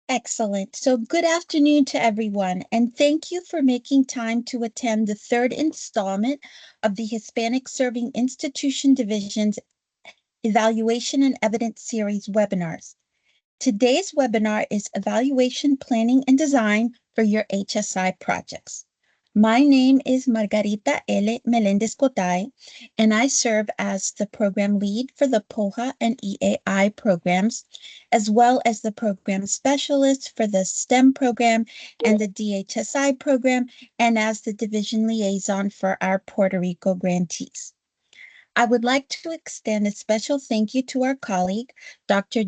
Excellent. So, good afternoon to everyone, and thank you for making time to attend the third installment of the Hispanic Serving Institution Division's Evaluation and Evidence Series webinars. Today's webinar is Evaluation Planning and Design for Your HSI Projects. My name is Margarita L. Melendez Cotay, and I serve as the program lead for the POHA and EAI programs, as well as the program specialist for the STEM program and the DHSI program, and as the division liaison for our Puerto Rico grantees. I would like to extend a special thank you to our colleague, Dr.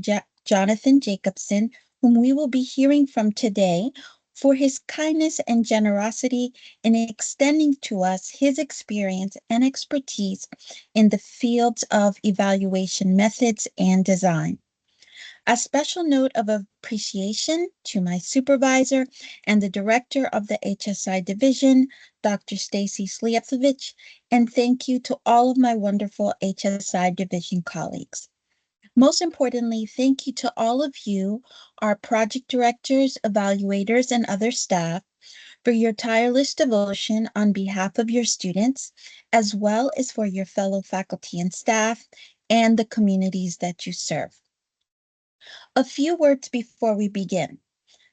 Jonathan Jacobson, whom we will be hearing from today, for his kindness and generosity in extending to us his experience and expertise in the fields of evaluation methods and design. A special note of appreciation to my supervisor and the director of the HSI division, Dr. Stacy Sliepsevich, and thank you to all of my wonderful HSI division colleagues. Most importantly, thank you to all of you, our project directors, evaluators, and other staff, for your tireless devotion on behalf of your students, as well as for your fellow faculty and staff and the communities that you serve. A few words before we begin.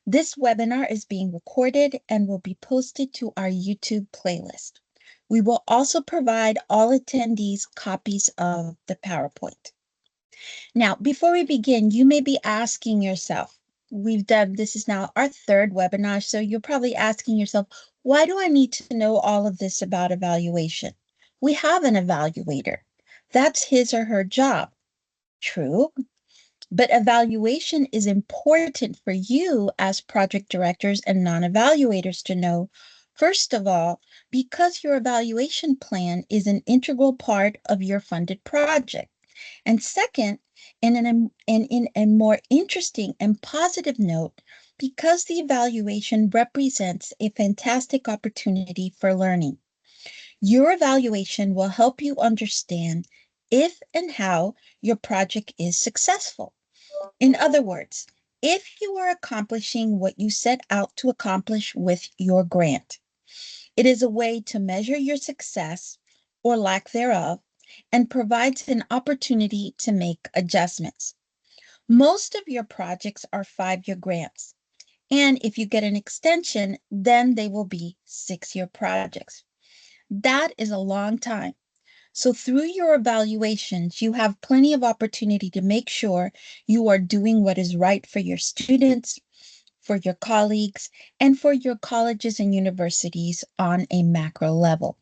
This webinar is being recorded and will be posted to our YouTube playlist. We will also provide all attendees copies of the PowerPoint. Now, before we begin, you may be asking yourself, this is now our third webinar, so you're probably asking yourself, why do I need to know all of this about evaluation? We have an evaluator. That's his or her job. True. But evaluation is important for you as project directors and non-evaluators to know, first of all, because your evaluation plan is an integral part of your funded project. And second, in a more interesting and positive note, because the evaluation represents a fantastic opportunity for learning. Your evaluation will help you understand if and how your project is successful. In other words, if you are accomplishing what you set out to accomplish with your grant, it is a way to measure your success or lack thereof and provides an opportunity to make adjustments. Most of your projects are 5-year grants, and if you get an extension, then they will be 6-year projects. That is a long time. So through your evaluations, you have plenty of opportunity to make sure you are doing what is right for your students, for your colleagues, and for your colleges and universities on a macro level.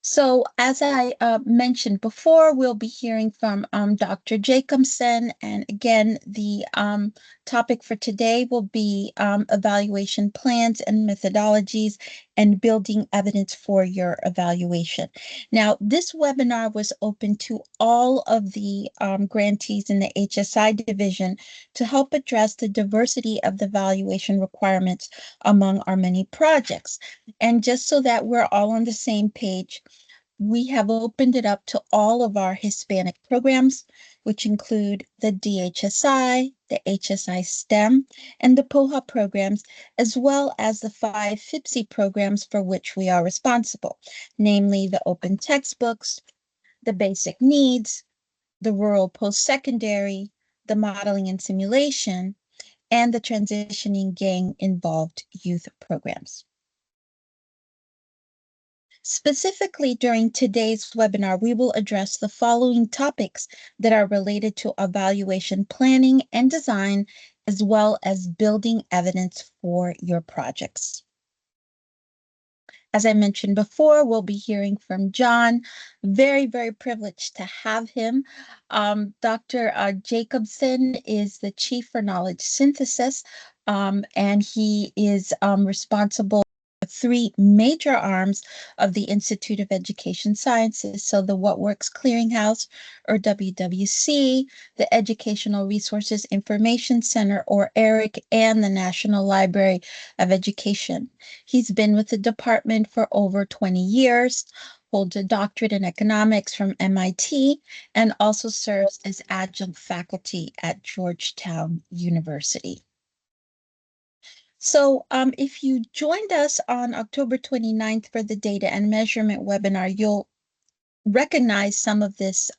So as I mentioned before, we'll be hearing from Dr. Jacobson. And again, the topic for today will be evaluation plans and methodologies and building evidence for your evaluation. Now, this webinar was open to all of the grantees in the HSI division to help address the diversity of the evaluation requirements among our many projects. And just so that we're all on the same page, we have opened it up to all of our Hispanic programs, which include the DHSI, the HSI STEM, and the POHA programs, as well as the 5 FIPSI programs for which we are responsible, namely the open textbooks, the basic needs, the rural post-secondary, the modeling and simulation, and the transitioning gang-involved youth programs. Specifically, during today's webinar, we will address the following topics that are related to evaluation planning and design, as well as building evidence for your projects. As I mentioned before, we'll be hearing from John. Very, very privileged to have him. Dr. Jacobson is the Chief for Knowledge Synthesis, and he is responsible 3 major arms of the Institute of Education Sciences. So the What Works Clearinghouse, or WWC, the Educational Resources Information Center, or ERIC, and the National Library of Education. He's been with the department for over 20 years. holds a doctorate in economics from MIT, and also serves as adjunct faculty at Georgetown University. So if you joined us on October 29th for the data and measurement webinar, you'll recognize some of this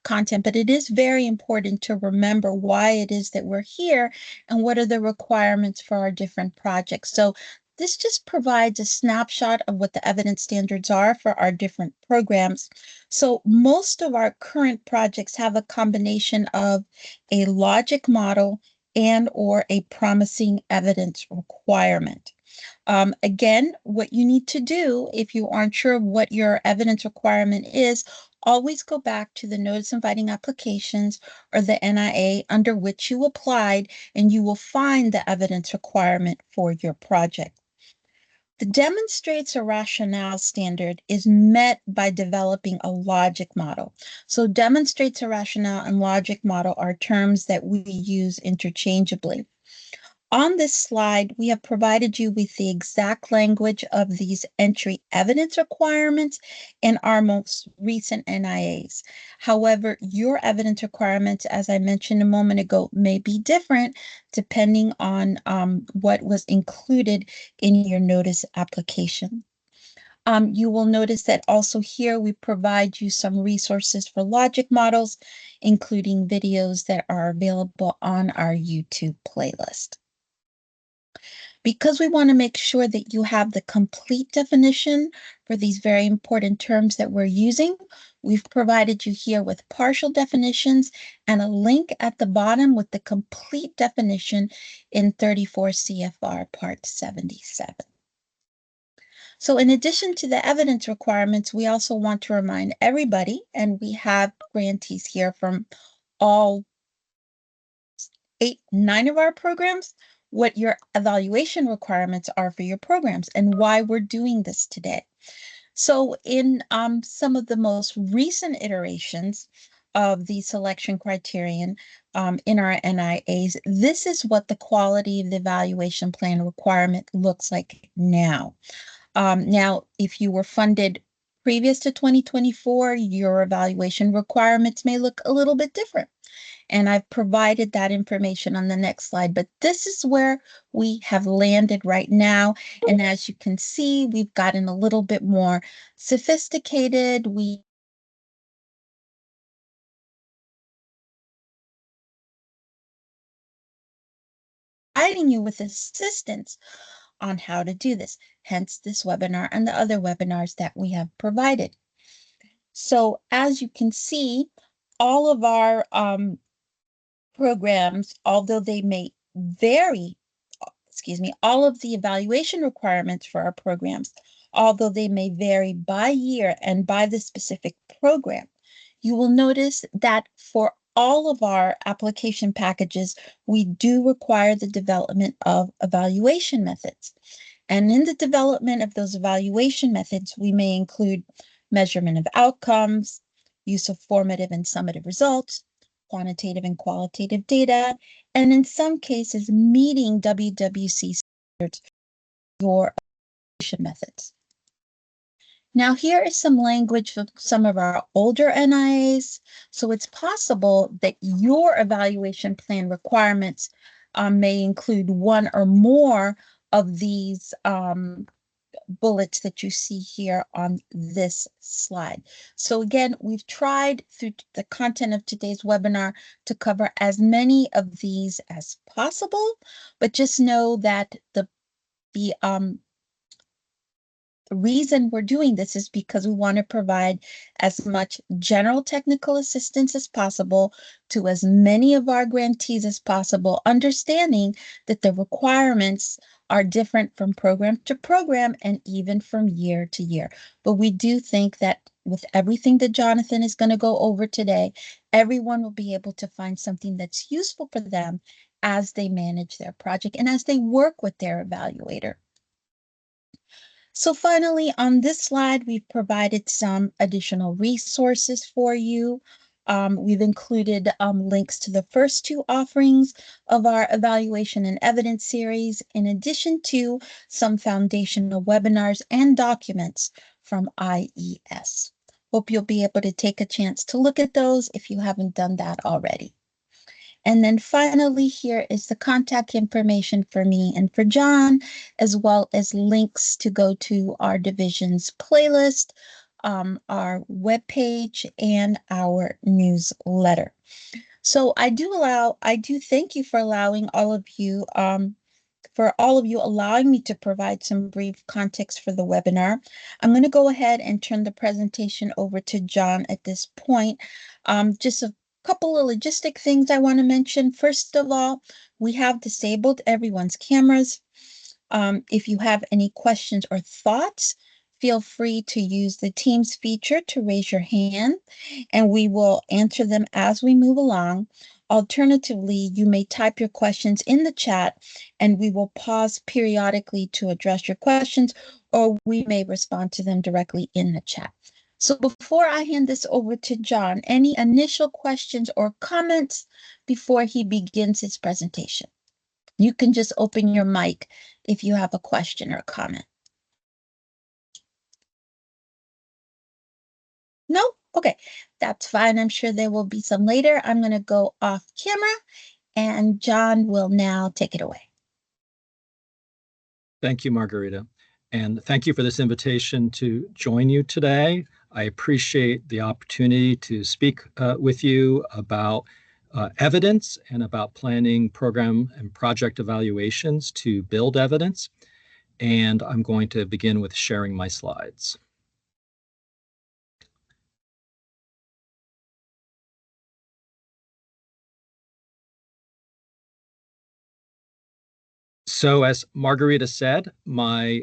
content, but it is very important to remember why it is that we're here and what are the requirements for our different projects. So this just provides a snapshot of what the evidence standards are for our different programs. So most of our current projects have a combination of a logic model and or a promising evidence requirement. Again, what you need to do if you aren't sure of what your evidence requirement is, always go back to the notice inviting applications or the NIA under which you applied, and you will find the evidence requirement for your project. The demonstrates a rationale standard is met by developing a logic model. So demonstrates a rationale and logic model are terms that we use interchangeably. On this slide, we have provided you with the exact language of these entry evidence requirements in our most recent NIAs. However, your evidence requirements, as I mentioned a moment ago, may be different depending on what was included in your notice application. You will notice that also here we provide you some resources for logic models, including videos that are available on our YouTube playlist. Because we want to make sure that you have the complete definition for these very important terms that we're using, we've provided you here with partial definitions and a link at the bottom with the complete definition in 34 CFR Part 77. So in addition to the evidence requirements, we also want to remind everybody, and we have grantees here from all 9 of our programs, what your evaluation requirements are for your programs and why we're doing this today. So in some of the most recent iterations of the selection criterion in our NIAs, this is what the quality of the evaluation plan requirement looks like now. Now, if you were funded previous to 2024, your evaluation requirements may look a little bit different. And I've provided that information on the next slide, but this is where we have landed right now. And as you can see, we've gotten a little bit more sophisticated. We providing you with assistance on how to do this, hence this webinar and the other webinars that we have provided. So as you can see, all of our programs, although they may vary, all of the evaluation requirements for our programs, although they may vary by year and by the specific program, you will notice that for all of our application packages, we do require the development of evaluation methods. And in the development of those evaluation methods, we may include measurement of outcomes, use of formative and summative results, quantitative and qualitative data, and in some cases, meeting WWC standards for evaluation methods. Now, here is some language of some of our older NIAs. So it's possible that your evaluation plan requirements may include one or more of these bullets that you see here on this slide. So again, we've tried through the content of today's webinar to cover as many of these as possible, but just know that the reason we're doing this is because we want to provide as much general technical assistance as possible to as many of our grantees as possible, understanding that the requirements are different from program to program and even from year to year. But we do think that with everything that Jonathan is going to go over today, everyone will be able to find something that's useful for them as they manage their project and as they work with their evaluator. So finally, on this slide, we've provided some additional resources for you. We've included links to the first 2 offerings of our evaluation and evidence series, in addition to some foundational webinars and documents from IES. Hope you'll be able to take a chance to look at those if you haven't done that already. And then finally, here is the contact information for me and for John, as well as links to go to our division's playlist, our webpage, and our newsletter. So I do thank you for allowing all of you, allowing me to provide some brief context for the webinar. I'm going to go ahead and turn the presentation over to John at this point. Just a couple of logistic things I want to mention. First of all, we have disabled everyone's cameras. If you have any questions or thoughts, feel free to use the Teams feature to raise your hand, and we will answer them as we move along. Alternatively, you may type your questions in the chat, and we will pause periodically to address your questions, or we may respond to them directly in the chat. So before I hand this over to John, any initial questions or comments before he begins his presentation? You can just open your mic if you have a question or comment. No? Okay, that's fine. I'm sure there will be some later. I'm going to go off camera, and John will now take it away. Thank you, Margarita. And thank you for this invitation to join you today. I appreciate the opportunity to speak with you about evidence and about planning program and project evaluations to build evidence. And I'm going to begin with sharing my slides. So as Margarita said, my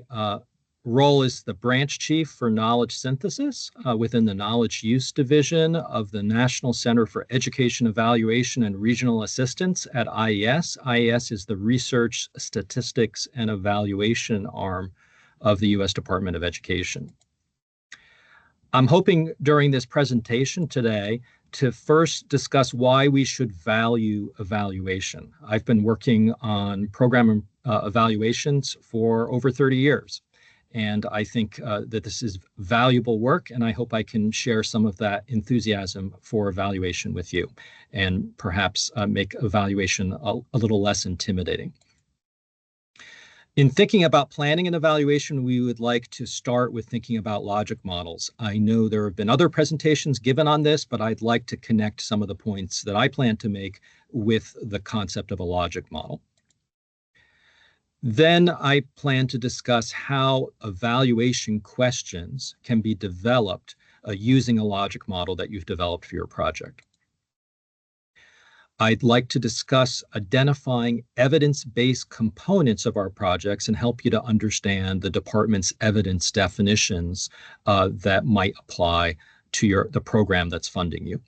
role is the branch chief for knowledge synthesis within the knowledge use division of the National Center for Education Evaluation and Regional Assistance at IES. IES is the research, statistics, and evaluation arm of the U.S. Department of Education. I'm hoping during this presentation today to first discuss why we should value evaluation. I've been working on program evaluations for over 30 years. And I think that this is valuable work, and I hope I can share some of that enthusiasm for evaluation with you and perhaps make evaluation a little less intimidating. In thinking about planning and evaluation, we would like to start with thinking about logic models. I know there have been other presentations given on this, but I'd like to connect some of the points that I plan to make with the concept of a logic model. Then I plan to discuss how evaluation questions can be developed using a logic model that you've developed for your project. I'd like to discuss identifying evidence-based components of our projects and help you to understand the department's evidence definitions that might apply to the program that's funding you.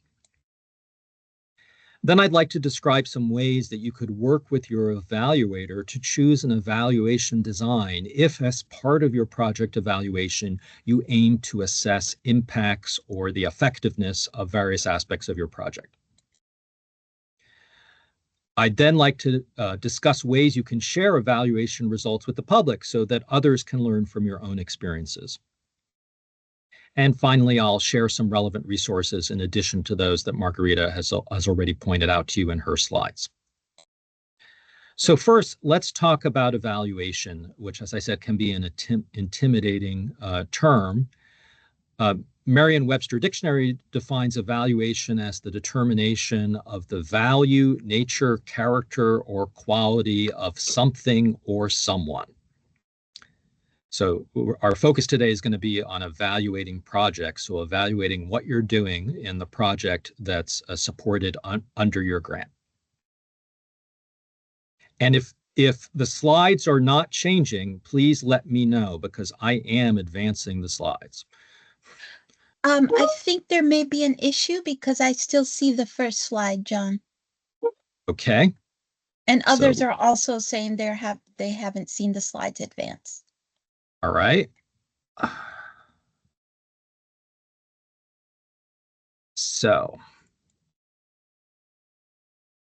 Then I'd like to describe some ways that you could work with your evaluator to choose an evaluation design if, as part of your project evaluation, you aim to assess impacts or the effectiveness of various aspects of your project. I'd then like to discuss ways you can share evaluation results with the public so that others can learn from your own experiences. And finally, I'll share some relevant resources in addition to those that Margarita has already pointed out to you in her slides. So first, let's talk about evaluation, which, as I said, can be an intimidating term. Merriam-Webster Dictionary defines evaluation as the determination of the value, nature, character, or quality of something or someone. So our focus today is going to be on evaluating projects, so evaluating what you're doing in the project that's supported under your grant. And if the slides are not changing, please let me know because I am advancing the slides. I think there may be an issue because I still see the first slide, John. Okay. And others are also saying they haven't seen the slides advance. All right. So.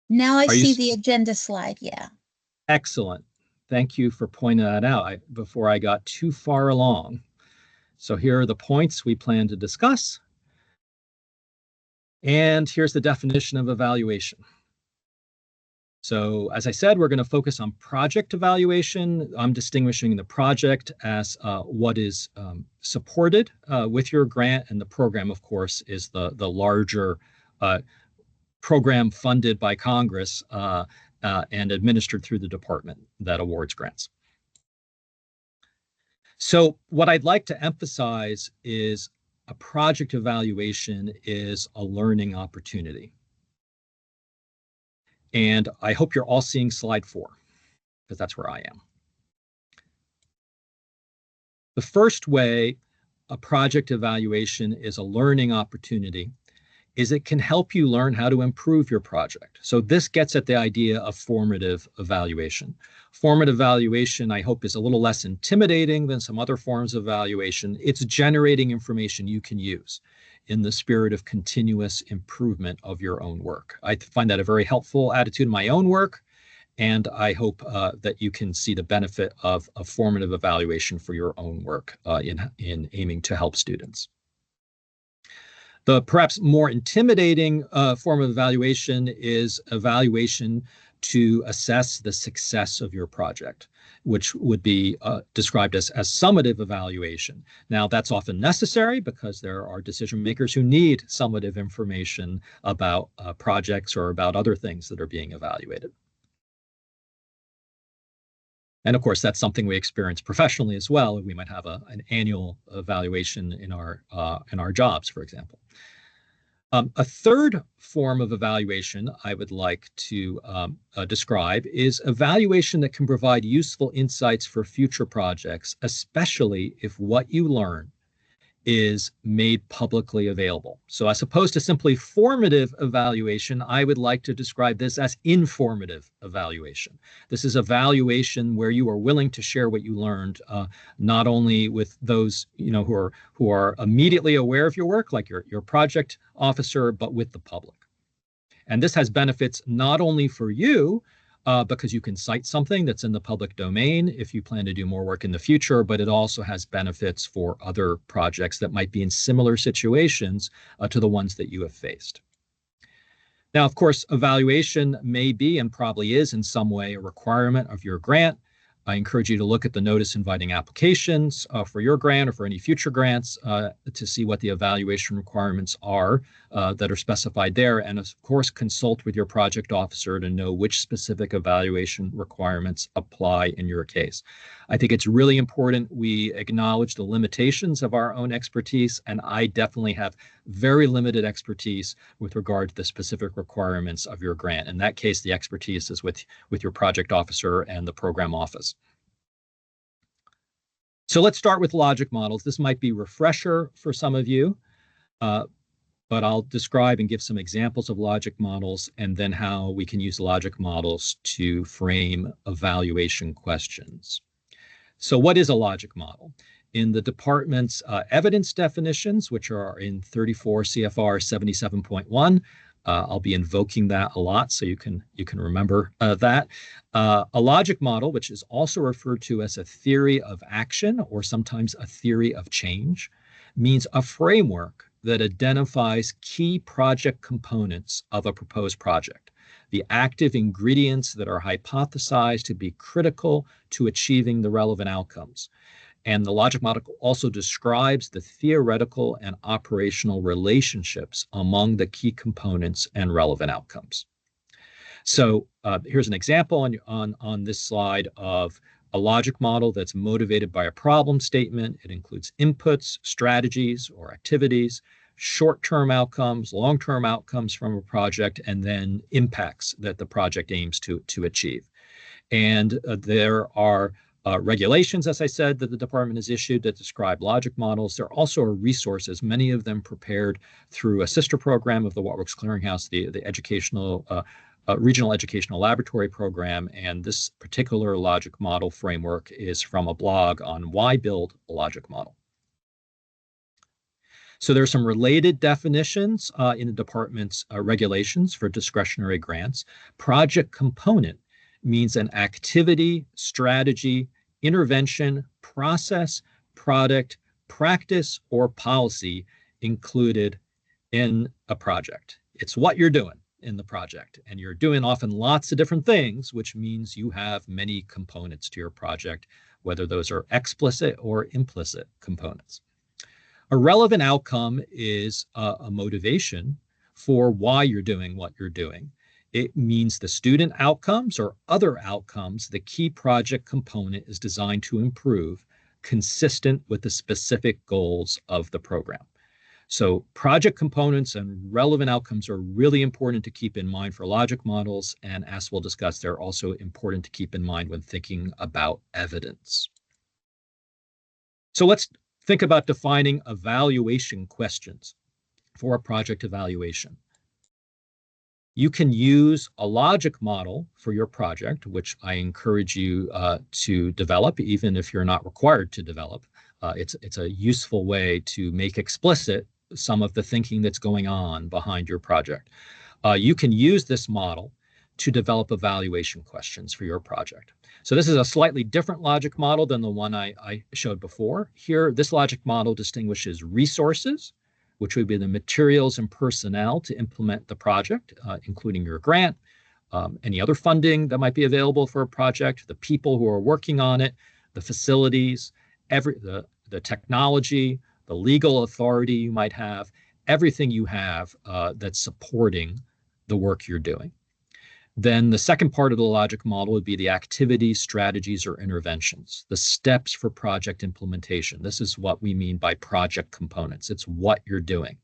Now I see the agenda slide, yeah. Excellent. Thank you for pointing that out before I got too far along. So here are the points we plan to discuss. And here's the definition of evaluation. So as I said, we're going to focus on project evaluation. I'm distinguishing the project as what is supported with your grant, and the program, of course, is the larger program funded by Congress and administered through the department that awards grants. So what I'd like to emphasize is a project evaluation is a learning opportunity. And I hope you're all seeing slide 4, because that's where I am. The first way a project evaluation is a learning opportunity is it can help you learn how to improve your project. So this gets at the idea of formative evaluation. Formative evaluation, I hope, is a little less intimidating than some other forms of evaluation. It's generating information you can use in the spirit of continuous improvement of your own work. I find that a very helpful attitude in my own work, and I hope that you can see the benefit of a formative evaluation for your own work in aiming to help students. The perhaps more intimidating form of evaluation is evaluation to assess the success of your project, which would be described as summative evaluation. Now, that's often necessary because there are decision makers who need summative information about projects or about other things that are being evaluated. And of course, that's something we experience professionally as well. We might have an annual evaluation in our jobs, for example. A third form of evaluation I would like to describe is evaluation that can provide useful insights for future projects, especially if what you learn is made publicly available. So as opposed to simply formative evaluation, I would like to describe this as informative evaluation. This is evaluation where you are willing to share what you learned, not only with those who are immediately aware of your work, like your project officer, but with the public. And this has benefits not only for you, because you can cite something that's in the public domain if you plan to do more work in the future, but it also has benefits for other projects that might be in similar situations to the ones that you have faced. Now, of course, evaluation may be and probably is in some way a requirement of your grant. I encourage you to look at the notice inviting applications for your grant or for any future grants to see what the evaluation requirements are that are specified there. And of course, consult with your project officer to know which specific evaluation requirements apply in your case. I think it's really important we acknowledge the limitations of our own expertise, and I definitely have very limited expertise with regard to the specific requirements of your grant. In that case, the expertise is with your project officer and the program office. So let's start with logic models. This might be a refresher for some of you, but I'll describe and give some examples of logic models and then how we can use logic models to frame evaluation questions. So what is a logic model? In the department's evidence definitions, which are in 34 CFR 77.1, I'll be invoking that a lot, so you can remember that. A logic model, which is also referred to as a theory of action or sometimes a theory of change, means a framework that identifies key project components of a proposed project, the active ingredients that are hypothesized to be critical to achieving the relevant outcomes. And the logic model also describes the theoretical and operational relationships among the key components and relevant outcomes. So here's an example on this slide of a logic model that's motivated by a problem statement. It includes inputs, strategies, or activities, short-term outcomes, long-term outcomes from a project, and then impacts that the project aims to achieve. And there are regulations, as I said, that the department has issued that describe logic models. There also are resources, many of them prepared through a sister program of the What Works Clearinghouse, the educational regional educational laboratory program. And this particular logic model framework is from a blog on why build a logic model. So there are some related definitions in the department's regulations for discretionary grants. Project component means an activity, strategy, intervention, process, product, practice or policy included in a project. It's what you're doing in the project. And you're doing often lots of different things, which means you have many components to your project, whether those are explicit or implicit components. A relevant outcome is a motivation for why you're doing what you're doing. It means the student outcomes or other outcomes the key project component is designed to improve, consistent with the specific goals of the program. So project components and relevant outcomes are really important to keep in mind for logic models. And as we'll discuss, they're also important to keep in mind when thinking about evidence. So let's think about defining evaluation questions for a project evaluation. You can use a logic model for your project, which I encourage you to develop, even if you're not required to develop. It's a useful way to make explicit some of the thinking that's going on behind your project. You can use this model to develop evaluation questions for your project. So this is a slightly different logic model than the one I showed before. Here, this logic model distinguishes resources, which would be the materials and personnel to implement the project, including your grant, any other funding that might be available for a project, the people who are working on it, the facilities, the technology, the legal authority you might have, everything you have that's supporting the work you're doing. Then the second part of the logic model would be the activities, strategies, or interventions, the steps for project implementation. This is what we mean by project components. It's what you're doing.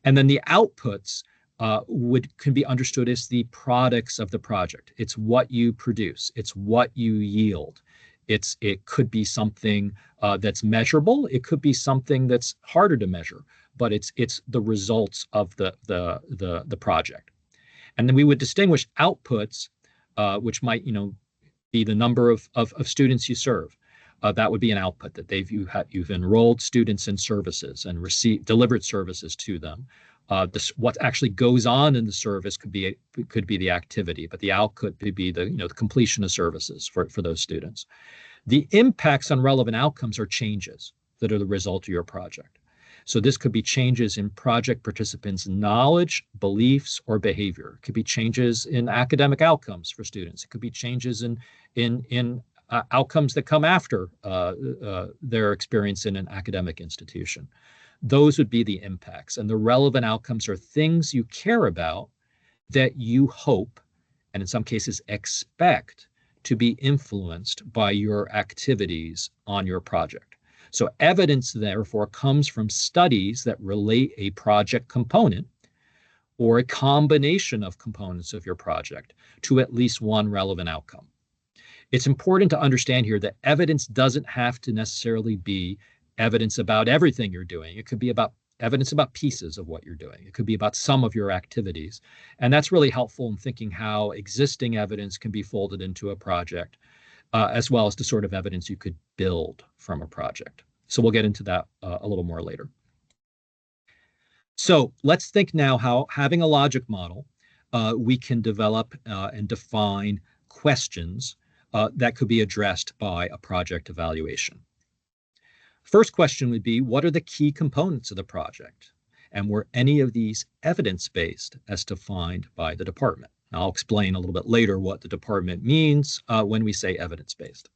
And then the outputs can be understood as the products of the project. It's what you produce. It's what you yield. It could be something that's measurable. It could be something that's harder to measure, but it's the results of the project. And then we would distinguish outputs, which might be the number of students you serve. That would be an output that you've enrolled students in services and delivered services to them. What actually goes on in the service could be the activity, but the output could be the completion of services for those students. The impacts on relevant outcomes are changes that are the result of your project. So this could be changes in project participants' knowledge, beliefs, or behavior. It could be changes in academic outcomes for students. It could be changes in outcomes that come after their experience in an academic institution. Those would be the impacts. And the relevant outcomes are things you care about that you hope, and in some cases expect, to be influenced by your activities on your project. So evidence, therefore, comes from studies that relate a project component or a combination of components of your project to at least one relevant outcome. It's important to understand here that evidence doesn't have to necessarily be evidence about everything you're doing. It could be about evidence about pieces of what you're doing. It could be about some of your activities. And that's really helpful in thinking how existing evidence can be folded into a project, as well as the sort of evidence you could build from a project. So we'll get into that a little more later. So let's think now how, having a logic model, we can develop and define questions that could be addressed by a project evaluation. First question would be, what are the key components of the project? And were any of these evidence-based as defined by the department? I'll explain a little bit later what the department means when we say evidence-based.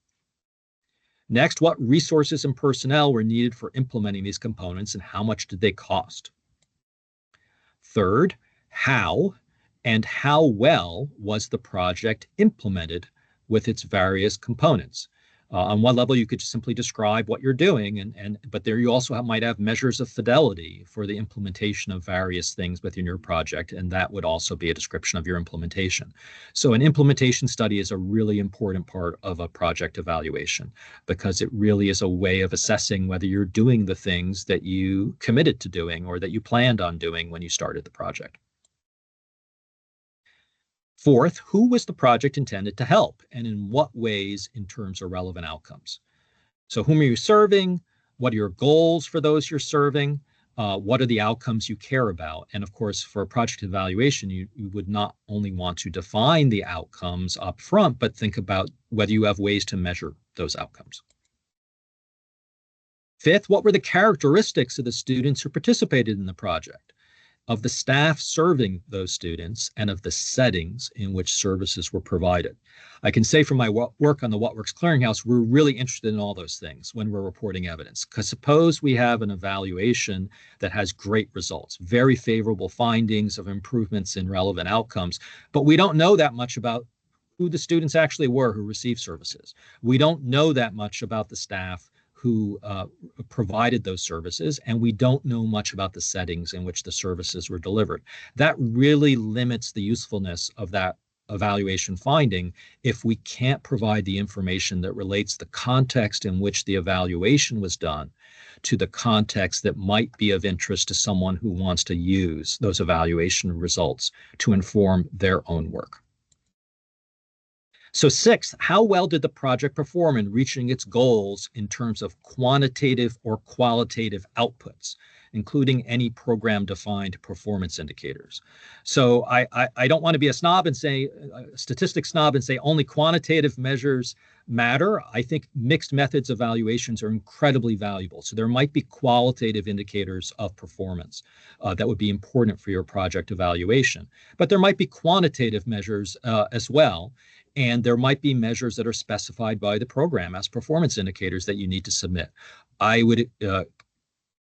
Next, what resources and personnel were needed for implementing these components and how much did they cost? Third, how and how well was the project implemented with its various components? On one level, you could simply describe what you're doing, but there you also might have measures of fidelity for the implementation of various things within your project, and that would also be a description of your implementation. So an implementation study is a really important part of a project evaluation because it really is a way of assessing whether you're doing the things that you committed to doing or that you planned on doing when you started the project. Fourth, who was the project intended to help and in what ways in terms of relevant outcomes? So whom are you serving? What are your goals for those you're serving? What are the outcomes you care about? And of course, for a project evaluation, you would not only want to define the outcomes up front, but think about whether you have ways to measure those outcomes. Fifth, what were the characteristics of the students who participated in the project, of the staff serving those students, and of the settings in which services were provided? I can say from my work on the What Works Clearinghouse, we're really interested in all those things when we're reporting evidence. Because suppose we have an evaluation that has great results, very favorable findings of improvements in relevant outcomes, but we don't know that much about who the students actually were who received services. We don't know that much about the staff who provided those services, and we don't know much about the settings in which the services were delivered. That really limits the usefulness of that evaluation finding if we can't provide the information that relates the context in which the evaluation was done to the context that might be of interest to someone who wants to use those evaluation results to inform their own work. So sixth, how well did the project perform in reaching its goals in terms of quantitative or qualitative outputs, including any program-defined performance indicators? So I don't want to be a snob and say, a statistics snob and say only quantitative measures matter. I think mixed methods evaluations are incredibly valuable. So there might be qualitative indicators of performance that would be important for your project evaluation, but there might be quantitative measures as well. And there might be measures that are specified by the program as performance indicators that you need to submit. I would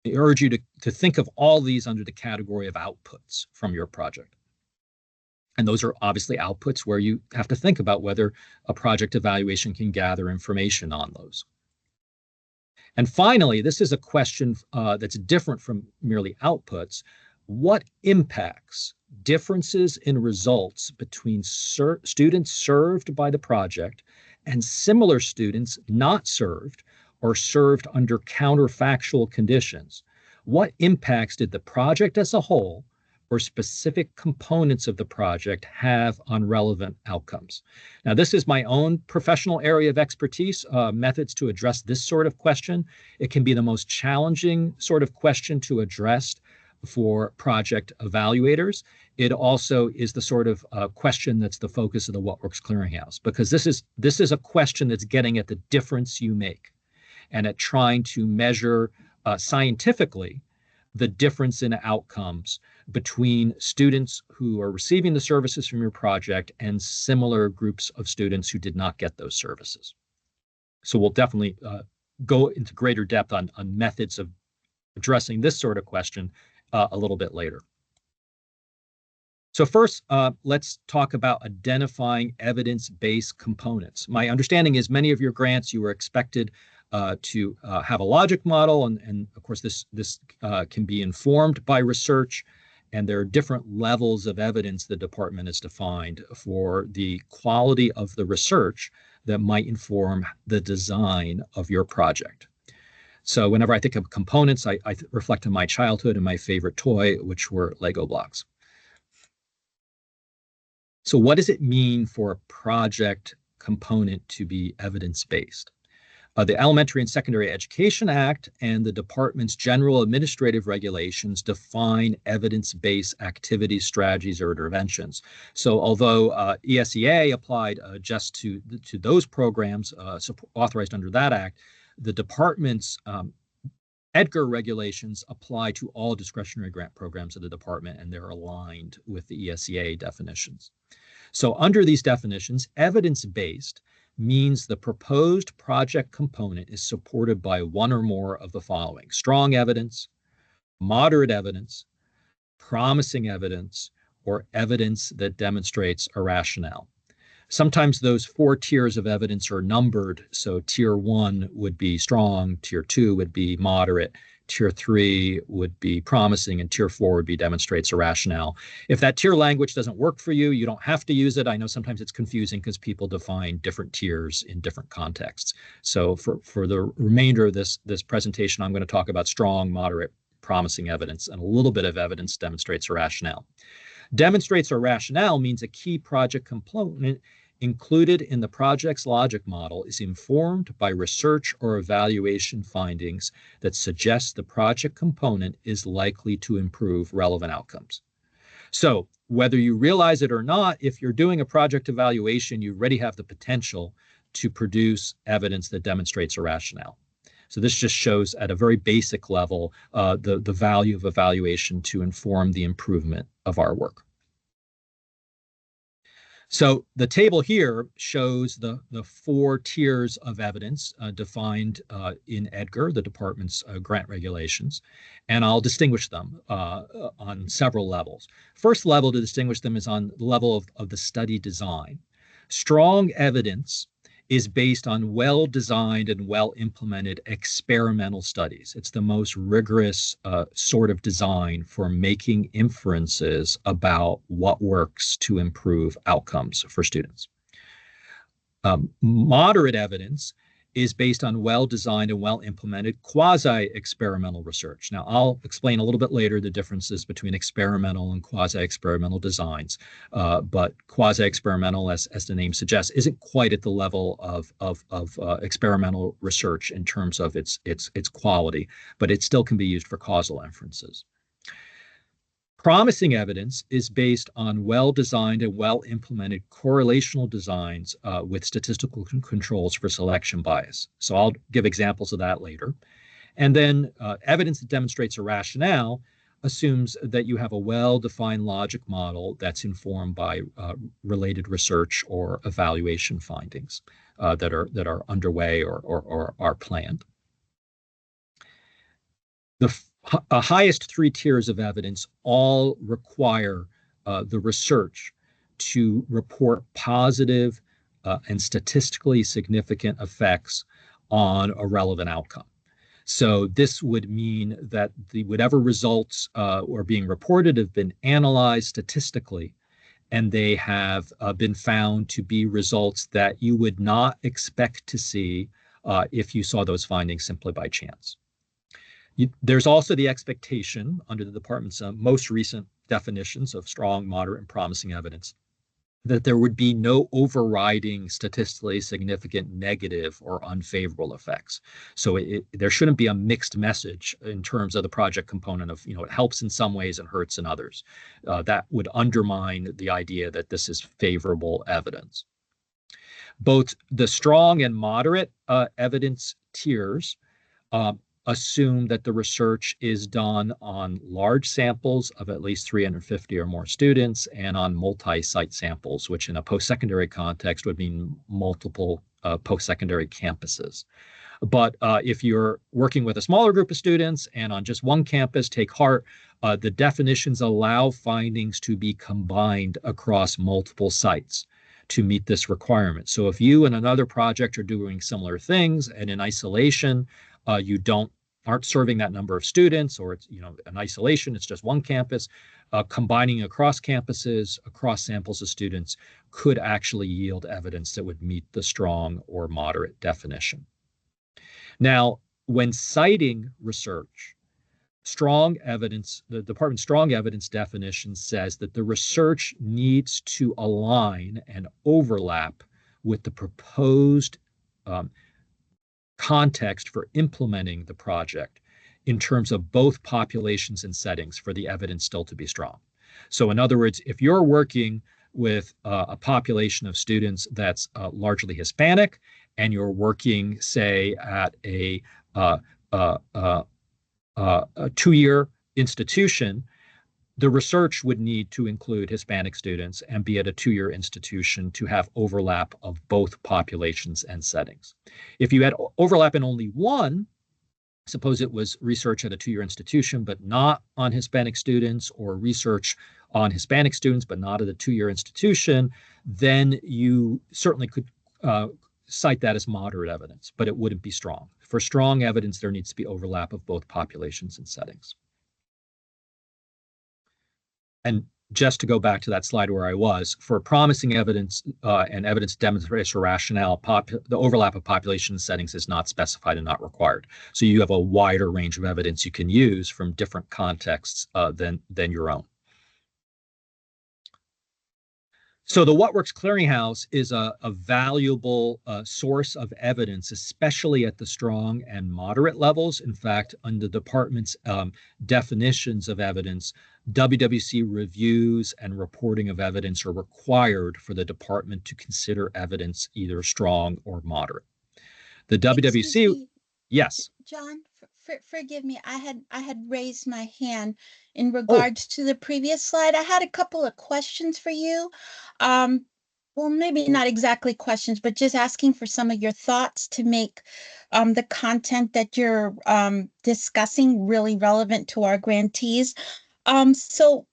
urge you to think of all these under the category of outputs from your project. And those are obviously outputs where you have to think about whether a project evaluation can gather information on those. And finally, this is a question that's different from merely outputs. What impacts differences in results between students served by the project and similar students not served or served under counterfactual conditions? What impacts did the project as a whole or specific components of the project have on relevant outcomes? Now, this is my own professional area of expertise, methods to address this sort of question. It can be the most challenging sort of question to address for project evaluators. It also is the sort of question that's the focus of the What Works Clearinghouse, because this is a question that's getting at the difference you make and at trying to measure scientifically the difference in outcomes between students who are receiving the services from your project and similar groups of students who did not get those services. So we'll definitely go into greater depth on methods of addressing this sort of question a little bit later. So first, let's talk about identifying evidence-based components. My understanding is many of your grants, you were expected to have a logic model, and of course this can be informed by research, and there are different levels of evidence the department has defined for the quality of the research that might inform the design of your project. So whenever I think of components, I reflect on my childhood and my favorite toy, which were Lego blocks. So what does it mean for a project component to be evidence-based? The Elementary and Secondary Education Act and the department's general administrative regulations define evidence-based activities, strategies, or interventions. So although ESEA applied just to those programs authorized under that act, the department's EDGAR regulations apply to all discretionary grant programs of the department, and they're aligned with the ESEA definitions. So under these definitions, evidence-based means the proposed project component is supported by one or more of the following: strong evidence, moderate evidence, promising evidence, or evidence that demonstrates a rationale. Sometimes those four tiers of evidence are numbered. So tier 1 would be strong, tier 2 would be moderate, tier 3 would be promising, and tier 4 would be demonstrates a rationale. If that tier language doesn't work for you, you don't have to use it. I know sometimes it's confusing because people define different tiers in different contexts. So for the remainder of this presentation, I'm going to talk about strong, moderate, promising evidence, and a little bit of evidence demonstrates a rationale. Demonstrates a rationale means a key project component included in the project's logic model is informed by research or evaluation findings that suggest the project component is likely to improve relevant outcomes. So whether you realize it or not, if you're doing a project evaluation, you already have the potential to produce evidence that demonstrates a rationale. So this just shows at a very basic level the value of evaluation to inform the improvement of our work. So the table here shows the 4 tiers of evidence defined in EDGAR, the department's grant regulations, and I'll distinguish them on several levels. First level to distinguish them is on the level of the study design. Strong evidence is based on well-designed and well-implemented experimental studies. It's the most rigorous sort of design for making inferences about what works to improve outcomes for students. Moderate evidence is based on well-designed and well-implemented quasi-experimental research. Now, I'll explain a little bit later the differences between experimental and quasi-experimental designs, but quasi-experimental, as the name suggests, isn't quite at the level of experimental research in terms of its quality, but it still can be used for causal inferences. Promising evidence is based on well-designed and well-implemented correlational designs with statistical controls for selection bias. So I'll give examples of that later. And then evidence that demonstrates a rationale assumes that you have a well-defined logic model that's informed by related research or evaluation findings that are underway or are planned. The highest 3 tiers of evidence all require the research to report positive and statistically significant effects on a relevant outcome. So this would mean that whatever results are being reported have been analyzed statistically, and they have been found to be results that you would not expect to see if you saw those findings simply by chance. There's also the expectation under the department's most recent definitions of strong, moderate, and promising evidence that there would be no overriding statistically significant negative or unfavorable effects. So there shouldn't be a mixed message in terms of the project component of, it helps in some ways and hurts in others. That would undermine the idea that this is favorable evidence. Both the strong and moderate evidence tiers assume that the research is done on large samples of at least 350 or more students and on multi-site samples, which in a post-secondary context would mean multiple post-secondary campuses. But if you're working with a smaller group of students and on just one campus, take heart, the definitions allow findings to be combined across multiple sites to meet this requirement. So if you and another project are doing similar things and in isolation, you aren't serving that number of students, or it's in isolation, it's just one campus, combining across campuses, across samples of students could actually yield evidence that would meet the strong or moderate definition. Now, when citing research, the department's strong evidence definition says that the research needs to align and overlap with the proposed context for implementing the project in terms of both populations and settings for the evidence still to be strong. So in other words, if you're working with a population of students that's largely Hispanic, and you're working, say, at a 2-year institution, the research would need to include Hispanic students and be at a 2-year institution to have overlap of both populations and settings. If you had overlap in only one, suppose it was research at a 2-year institution, but not on Hispanic students, or research on Hispanic students, but not at a 2-year institution, then you certainly could cite that as moderate evidence, but it wouldn't be strong. For strong evidence, there needs to be overlap of both populations and settings. And just to go back to that slide where I was, for promising evidence and evidence demonstrates a rationale, the overlap of population settings is not specified and not required. So you have a wider range of evidence you can use from different contexts than your own. So the What Works Clearinghouse is a valuable source of evidence, especially at the strong and moderate levels. In fact, under the department's definitions of evidence, WWC reviews and reporting of evidence are required for the department to consider evidence either strong or moderate. The WWC, Yes. John, forgive me. I had raised my hand in Oh, regards to the previous slide. I had a couple of questions for you. Um, well, maybe not exactly questions, but just asking for some of your thoughts to make the content that you're discussing really relevant to our grantees. So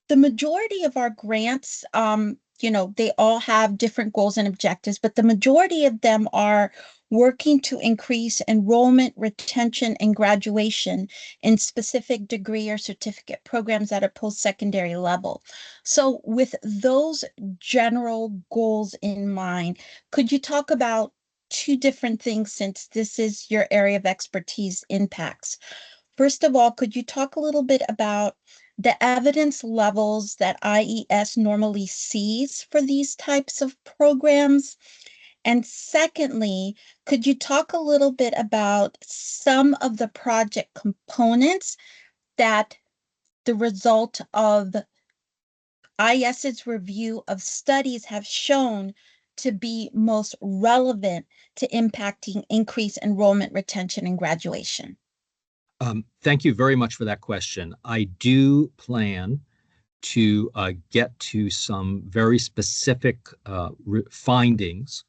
the majority of our grants, they all have different goals and objectives, but the majority of them are working to increase enrollment, retention, and graduation in specific degree or certificate programs at a post-secondary level. So, with those general goals in mind, could you talk about two different things since this is your area of expertise impacts? First of all, could you talk a little bit about the evidence levels that IES normally sees for these types of programs? And secondly, could you talk a little bit about some of the project components that the result of IES's review of studies have shown to be most relevant to impacting increased enrollment, retention, and graduation? thank you very much for that question. I do plan to get to some very specific findings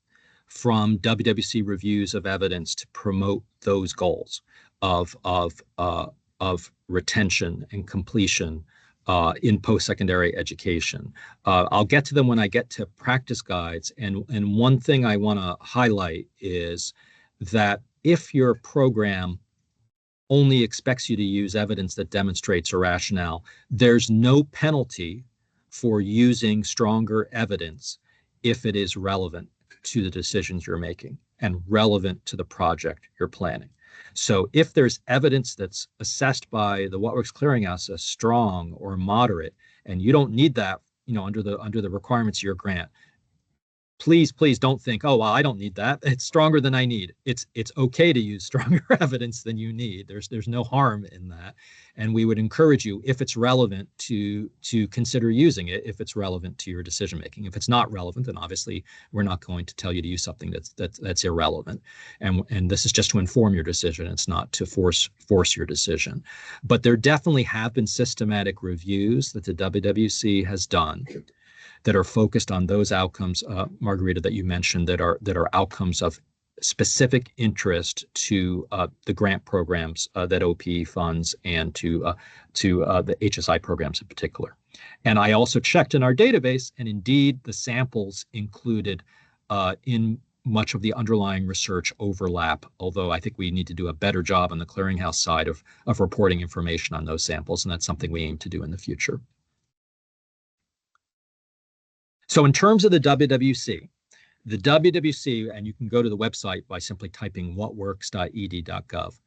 from WWC reviews of evidence to promote those goals of retention and completion in post-secondary education. I'll get to them when I get to practice guides. And one thing I want to highlight is that if your program only expects you to use evidence that demonstrates a rationale, there's no penalty for using stronger evidence if it is relevant to the decisions you're making and relevant to the project you're planning. So if there's evidence that's assessed by the What Works Clearinghouse as strong or moderate, and you don't need that, under the requirements of your grant, please don't think, oh, well, I don't need that. It's stronger than I need. It's okay to use stronger evidence than you need. There's no harm in that. And we would encourage you, if it's relevant, to consider using it if it's relevant to your decision making. If it's not relevant, then obviously we're not going to tell you to use something that's irrelevant. And this is just to inform your decision. It's not to force your decision. But there definitely have been systematic reviews that the WWC has done that are focused on those outcomes, Margarita, that you mentioned, that are outcomes of specific interest to the grant programs that OPE funds and to the HSI programs in particular. And I also checked in our database, and indeed the samples included in much of the underlying research overlap, although I think we need to do a better job on the clearinghouse side of reporting information on those samples, and that's something we aim to do in the future. So in terms of the WWC, and you can go to the website by simply typing whatworks.ed.gov.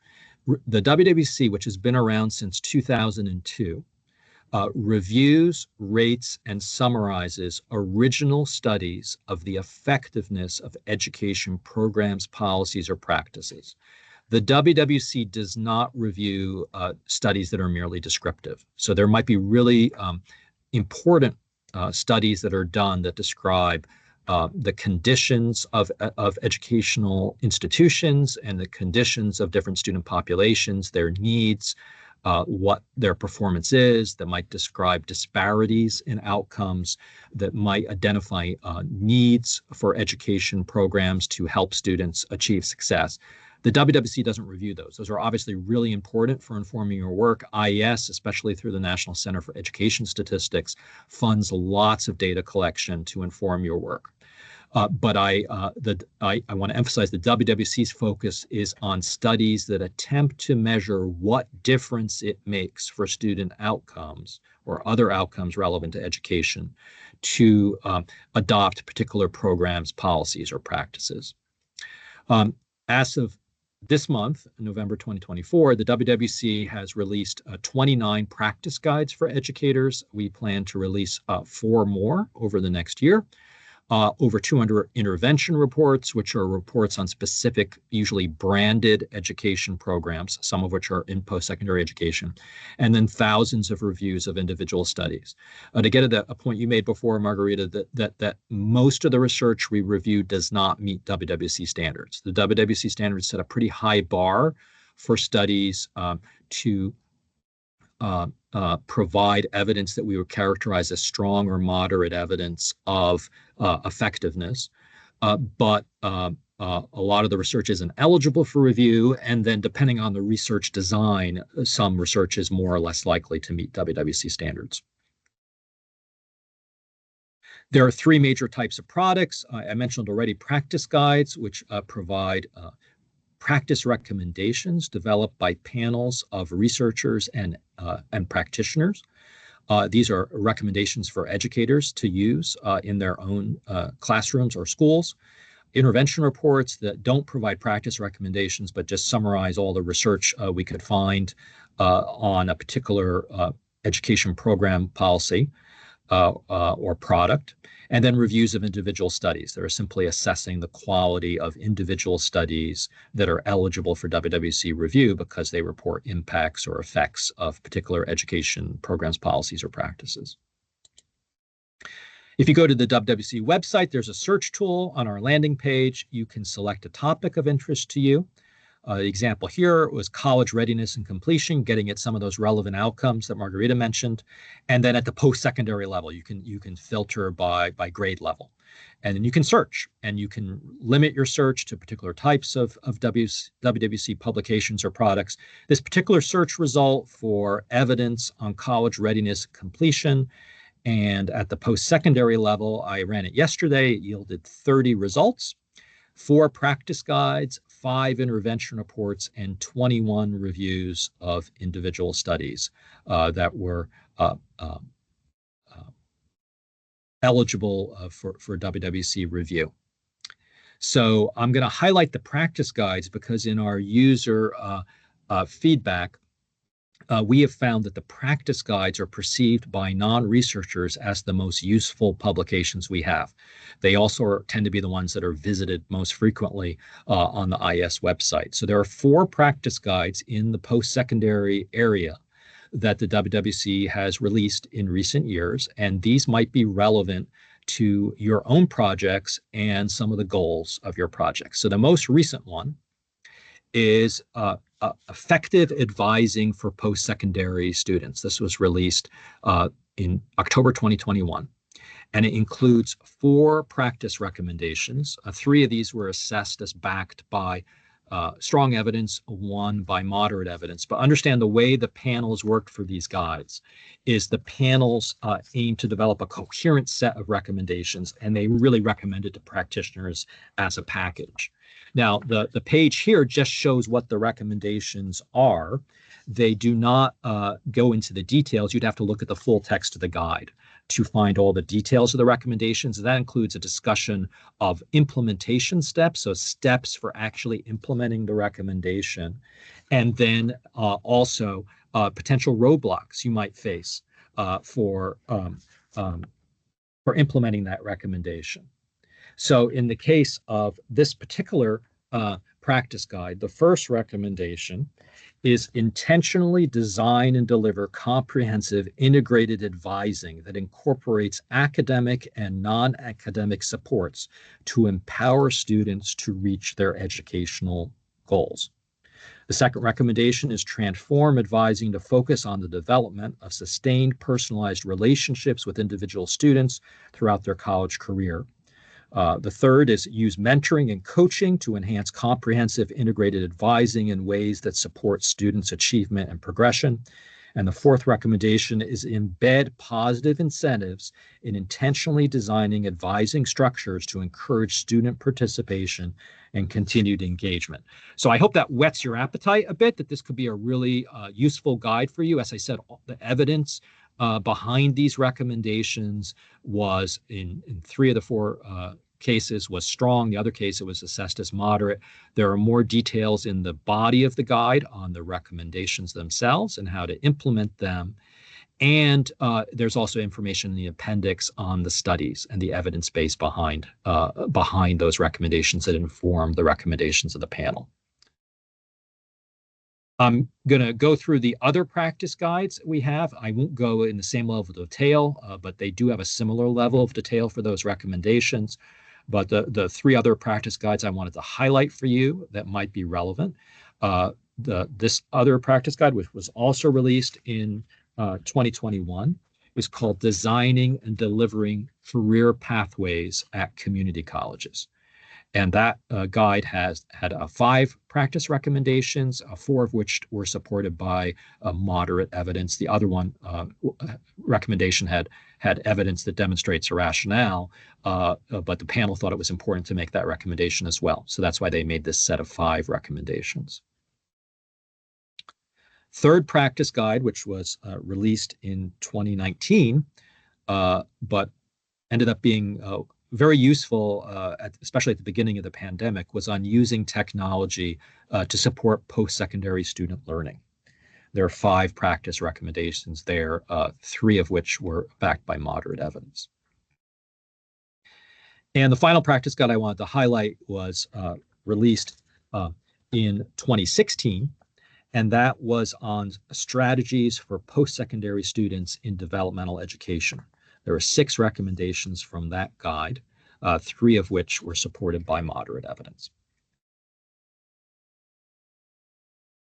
The WWC, which has been around since 2002, reviews, rates, and summarizes original studies of the effectiveness of education programs, policies, or practices. The WWC does not review studies that are merely descriptive. So there might be really important studies that are done that describe the conditions of educational institutions and the conditions of different student populations, their needs, what their performance is, that might describe disparities in outcomes, that might identify needs for education programs to help students achieve success. The WWC doesn't review those. Those are obviously really important for informing your work. IES, especially through the National Center for Education Statistics, funds lots of data collection to inform your work. But I want to emphasize the WWC's focus is on studies that attempt to measure what difference it makes for student outcomes or other outcomes relevant to education to adopt particular programs, policies, or practices. As of this month, November 2024, the WWC has released 29 practice guides for educators. We plan to release 4 more over the next year. over 200 intervention reports, which are reports on specific, usually branded education programs, some of which are in post-secondary education, and then thousands of reviews of individual studies. To get at a point you made before, Margarita, that most of the research we review does not meet WWC standards. The WWC standards set a pretty high bar for studies to provide evidence that we would characterize as strong or moderate evidence of effectiveness. But a lot of the research isn't eligible for review. And then depending on the research design, some research is more or less likely to meet WWC standards. There are three major types of products. I mentioned already practice guides, which provide practice recommendations developed by panels of researchers and practitioners. These are recommendations for educators to use in their own classrooms or schools. Intervention reports that don't provide practice recommendations, but just summarize all the research we could find on a particular education program policy or product. And then reviews of individual studies that are simply assessing the quality of individual studies that are eligible for WWC review because they report impacts or effects of particular education programs, policies, or practices. If you go to the WWC website, there's a search tool on our landing page. You can select a topic of interest to you. The example here was college readiness and completion, getting at some of those relevant outcomes that Margarita mentioned. And then at the post-secondary level, you can filter by grade level. And then you can search, and you can limit your search to particular types of WWC publications or products. This particular search result for evidence on college readiness completion, and at the post-secondary level, I ran it yesterday. It yielded 30 results, 4 practice guides, 5 intervention reports, and 21 reviews of individual studies that were eligible for WWC review. So I'm going to highlight the practice guides because in our user feedback, we have found that the practice guides are perceived by non-researchers as the most useful publications we have. They also tend to be the ones that are visited most frequently on the IS website. So there are 4 practice guides in the post-secondary area that the WWC has released in recent years, and these might be relevant to your own projects and some of the goals of your projects. So the most recent one is effective advising for post-secondary students. This was released in October 2021, and it includes 4 practice recommendations. 3 of these were assessed as backed by strong evidence, 1 by moderate evidence. But understand the way the panels worked for these guides is the panels aim to develop a coherent set of recommendations, and they really recommend it to practitioners as a package. Now, the page here just shows what the recommendations are. They do not go into the details. You'd have to look at the full text of the guide to find all the details of the recommendations. That includes a discussion of implementation steps, so steps for actually implementing the recommendation, and then also potential roadblocks you might face for implementing that recommendation. So in the case of this particular practice guide, the first recommendation is intentionally design and deliver comprehensive integrated advising that incorporates academic and non-academic supports to empower students to reach their educational goals. The second recommendation is transform advising to focus on the development of sustained personalized relationships with individual students throughout their college career. The third is use mentoring and coaching to enhance comprehensive integrated advising in ways that support students' achievement and progression. And the fourth recommendation is embed positive incentives in intentionally designing advising structures to encourage student participation and continued engagement. So I hope that whets your appetite a bit, that this could be a really useful guide for you. As I said, the evidence behind these recommendations was in 3 of the 4 cases was strong. The other case, it was assessed as moderate. There are more details in the body of the guide on the recommendations themselves and how to implement them. And there's also information in the appendix on the studies and the evidence base behind those recommendations that inform the recommendations of the panel. I'm going to go through the other practice guides we have. I won't go in the same level of detail, but they do have a similar level of detail for those recommendations. But the three other practice guides I wanted to highlight for you that might be relevant. This other practice guide, which was also released in 2021, is called Designing and Delivering Career Pathways at Community Colleges. And that guide had 5 practice recommendations, 4 of which were supported by moderate evidence. The other one recommendation had evidence that demonstrates a rationale, but the panel thought it was important to make that recommendation as well. So that's why they made this set of 5 recommendations. Third practice guide, which was released in 2019, but ended up being very useful, especially at the beginning of the pandemic, was on using technology to support post-secondary student learning. There are 5 practice recommendations there, 3 of which were backed by moderate evidence. And the final practice guide I wanted to highlight was released in 2016, and that was on strategies for post-secondary students in developmental education. There are 6 recommendations from that guide, 3 of which were supported by moderate evidence.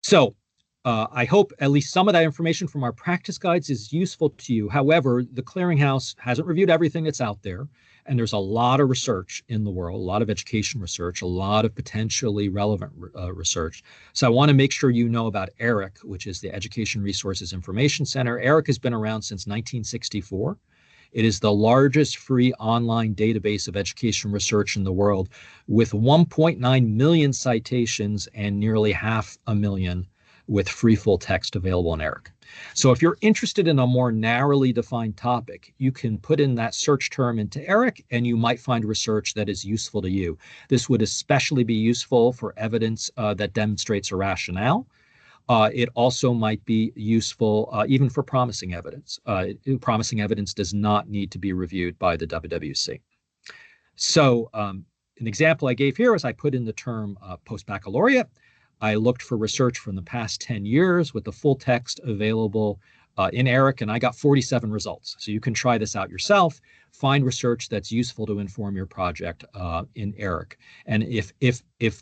So I hope at least some of that information from our practice guides is useful to you. However, the Clearinghouse hasn't reviewed everything that's out there, and there's a lot of research in the world, a lot of education research, a lot of potentially relevant research. So I want to make sure you know about ERIC, which is the Education Resources Information Center. ERIC has been around since 1964. It is the largest free online database of education research in the world, with 1.9 million citations and nearly 500,000 with free full text available in ERIC. So if you're interested in a more narrowly defined topic, you can put in that search term into ERIC and you might find research that is useful to you. This would especially be useful for evidence that demonstrates a rationale. It also might be useful even for promising evidence. Promising evidence does not need to be reviewed by the WWC. So an example I gave here is I put in the term post-baccalaureate. I looked for research from the past 10 years with the full text available in ERIC, and I got 47 results. So you can try this out yourself. Find research that's useful to inform your project in ERIC. And if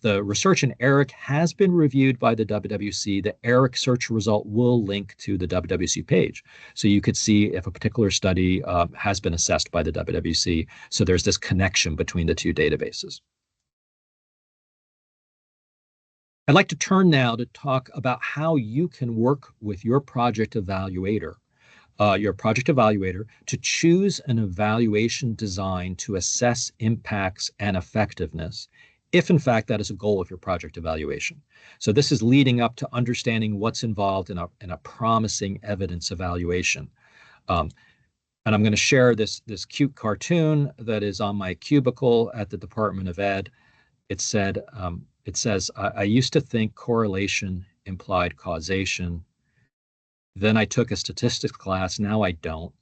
the research in ERIC has been reviewed by the WWC, the ERIC search result will link to the WWC page. So you could see if a particular study has been assessed by the WWC. So there's this connection between the 2 databases. I'd like to turn now to talk about how you can work with your project evaluator to choose an evaluation design to assess impacts and effectiveness, if in fact that is a goal of your project evaluation. So this is leading up to understanding what's involved in a promising evidence evaluation. And I'm going to share this cute cartoon that is on my cubicle at the Department of Ed. It says, I used to think correlation implied causation. Then I took a statistics class. Now I don't.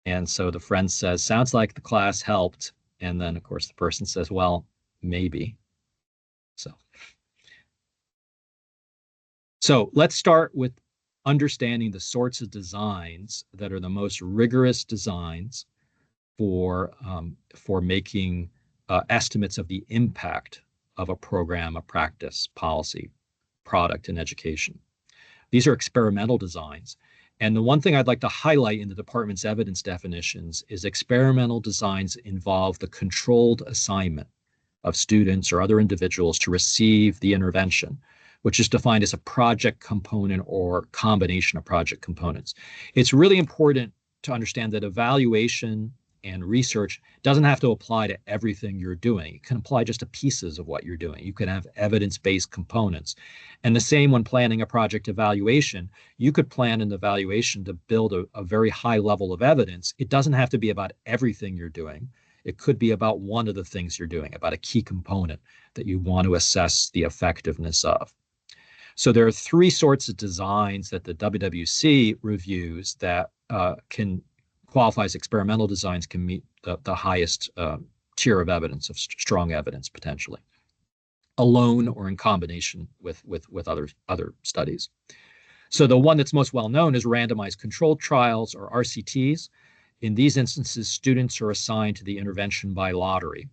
And so the friend says, sounds like the class helped. And then, of course, the person says, well, maybe. So let's start with understanding the sorts of designs that are the most rigorous designs for making estimates of the impact of a program, a practice, policy, product in education. These are experimental designs. And the one thing I'd like to highlight in the department's evidence definitions is experimental designs involve the controlled assignment of students or other individuals to receive the intervention, which is defined as a project component or combination of project components. It's really important to understand that evaluation and research doesn't have to apply to everything you're doing. It can apply just to pieces of what you're doing. You can have evidence-based components. And the same when planning a project evaluation, you could plan an evaluation to build a very high level of evidence. It doesn't have to be about everything you're doing. It could be about one of the things you're doing, about a key component that you want to assess the effectiveness of. So there are three sorts of designs that the WWC reviews that can qualify as experimental designs, can meet the highest tier of evidence, of strong evidence potentially, alone or in combination with other studies. So the one that's most well known is randomized controlled trials, or RCTs. In these instances, students are assigned to the intervention by lottery.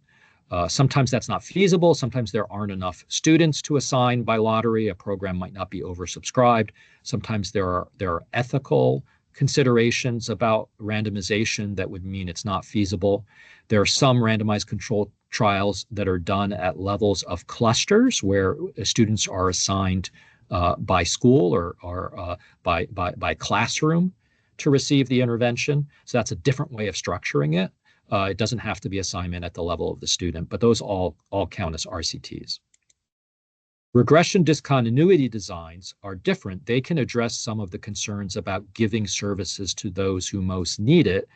Sometimes that's not feasible. Sometimes there aren't enough students to assign by lottery. A program might not be oversubscribed. Sometimes there are ethical considerations about randomization that would mean it's not feasible. There are some randomized controlled trials that are done at levels of clusters where students are assigned by school or by classroom to receive the intervention. So that's a different way of structuring it. It doesn't have to be assignment at the level of the student, but those all count as RCTs. Regression discontinuity designs are different. They can address some of the concerns about giving services to those who most need it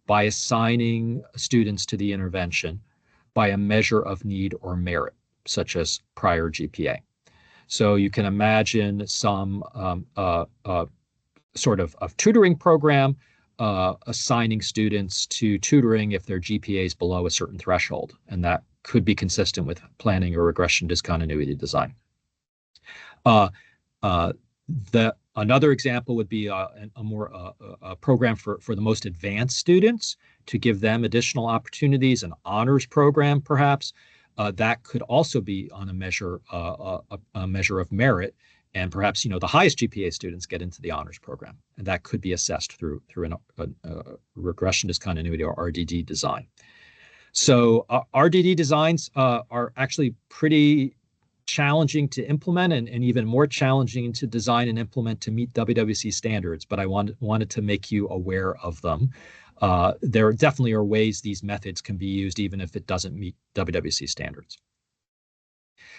by assigning students to the intervention by a measure of need or merit, such as prior GPA. So you can imagine some sort of tutoring program assigning students to tutoring if their GPA is below a certain threshold, and that could be consistent with planning a regression discontinuity design. Another example would be a program for the most advanced students, to give them additional opportunities, an honors program perhaps. That could also be on a measure of merit, and perhaps the highest GPA students get into the honors program, and that could be assessed through a regression discontinuity, or RDD design. So RDD designs are actually pretty challenging to implement, and even more challenging to design and implement to meet WWC standards, but I wanted to make you aware of them. There definitely are ways these methods can be used even if it doesn't meet WWC standards.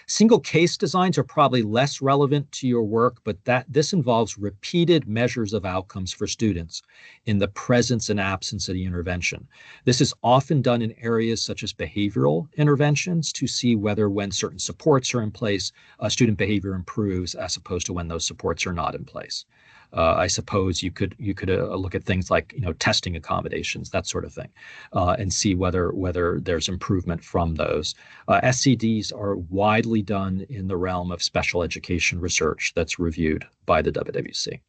Single case designs are probably less relevant to your work, but this involves repeated measures of outcomes for students in the presence and absence of the intervention. This is often done in areas such as behavioral interventions to see whether, when certain supports are in place, student behavior improves as opposed to when those supports are not in place. I suppose you could look at things like testing accommodations, that sort of thing, and see whether there's improvement from those. SCDs are widely done in the realm of special education research that's reviewed by the WWC.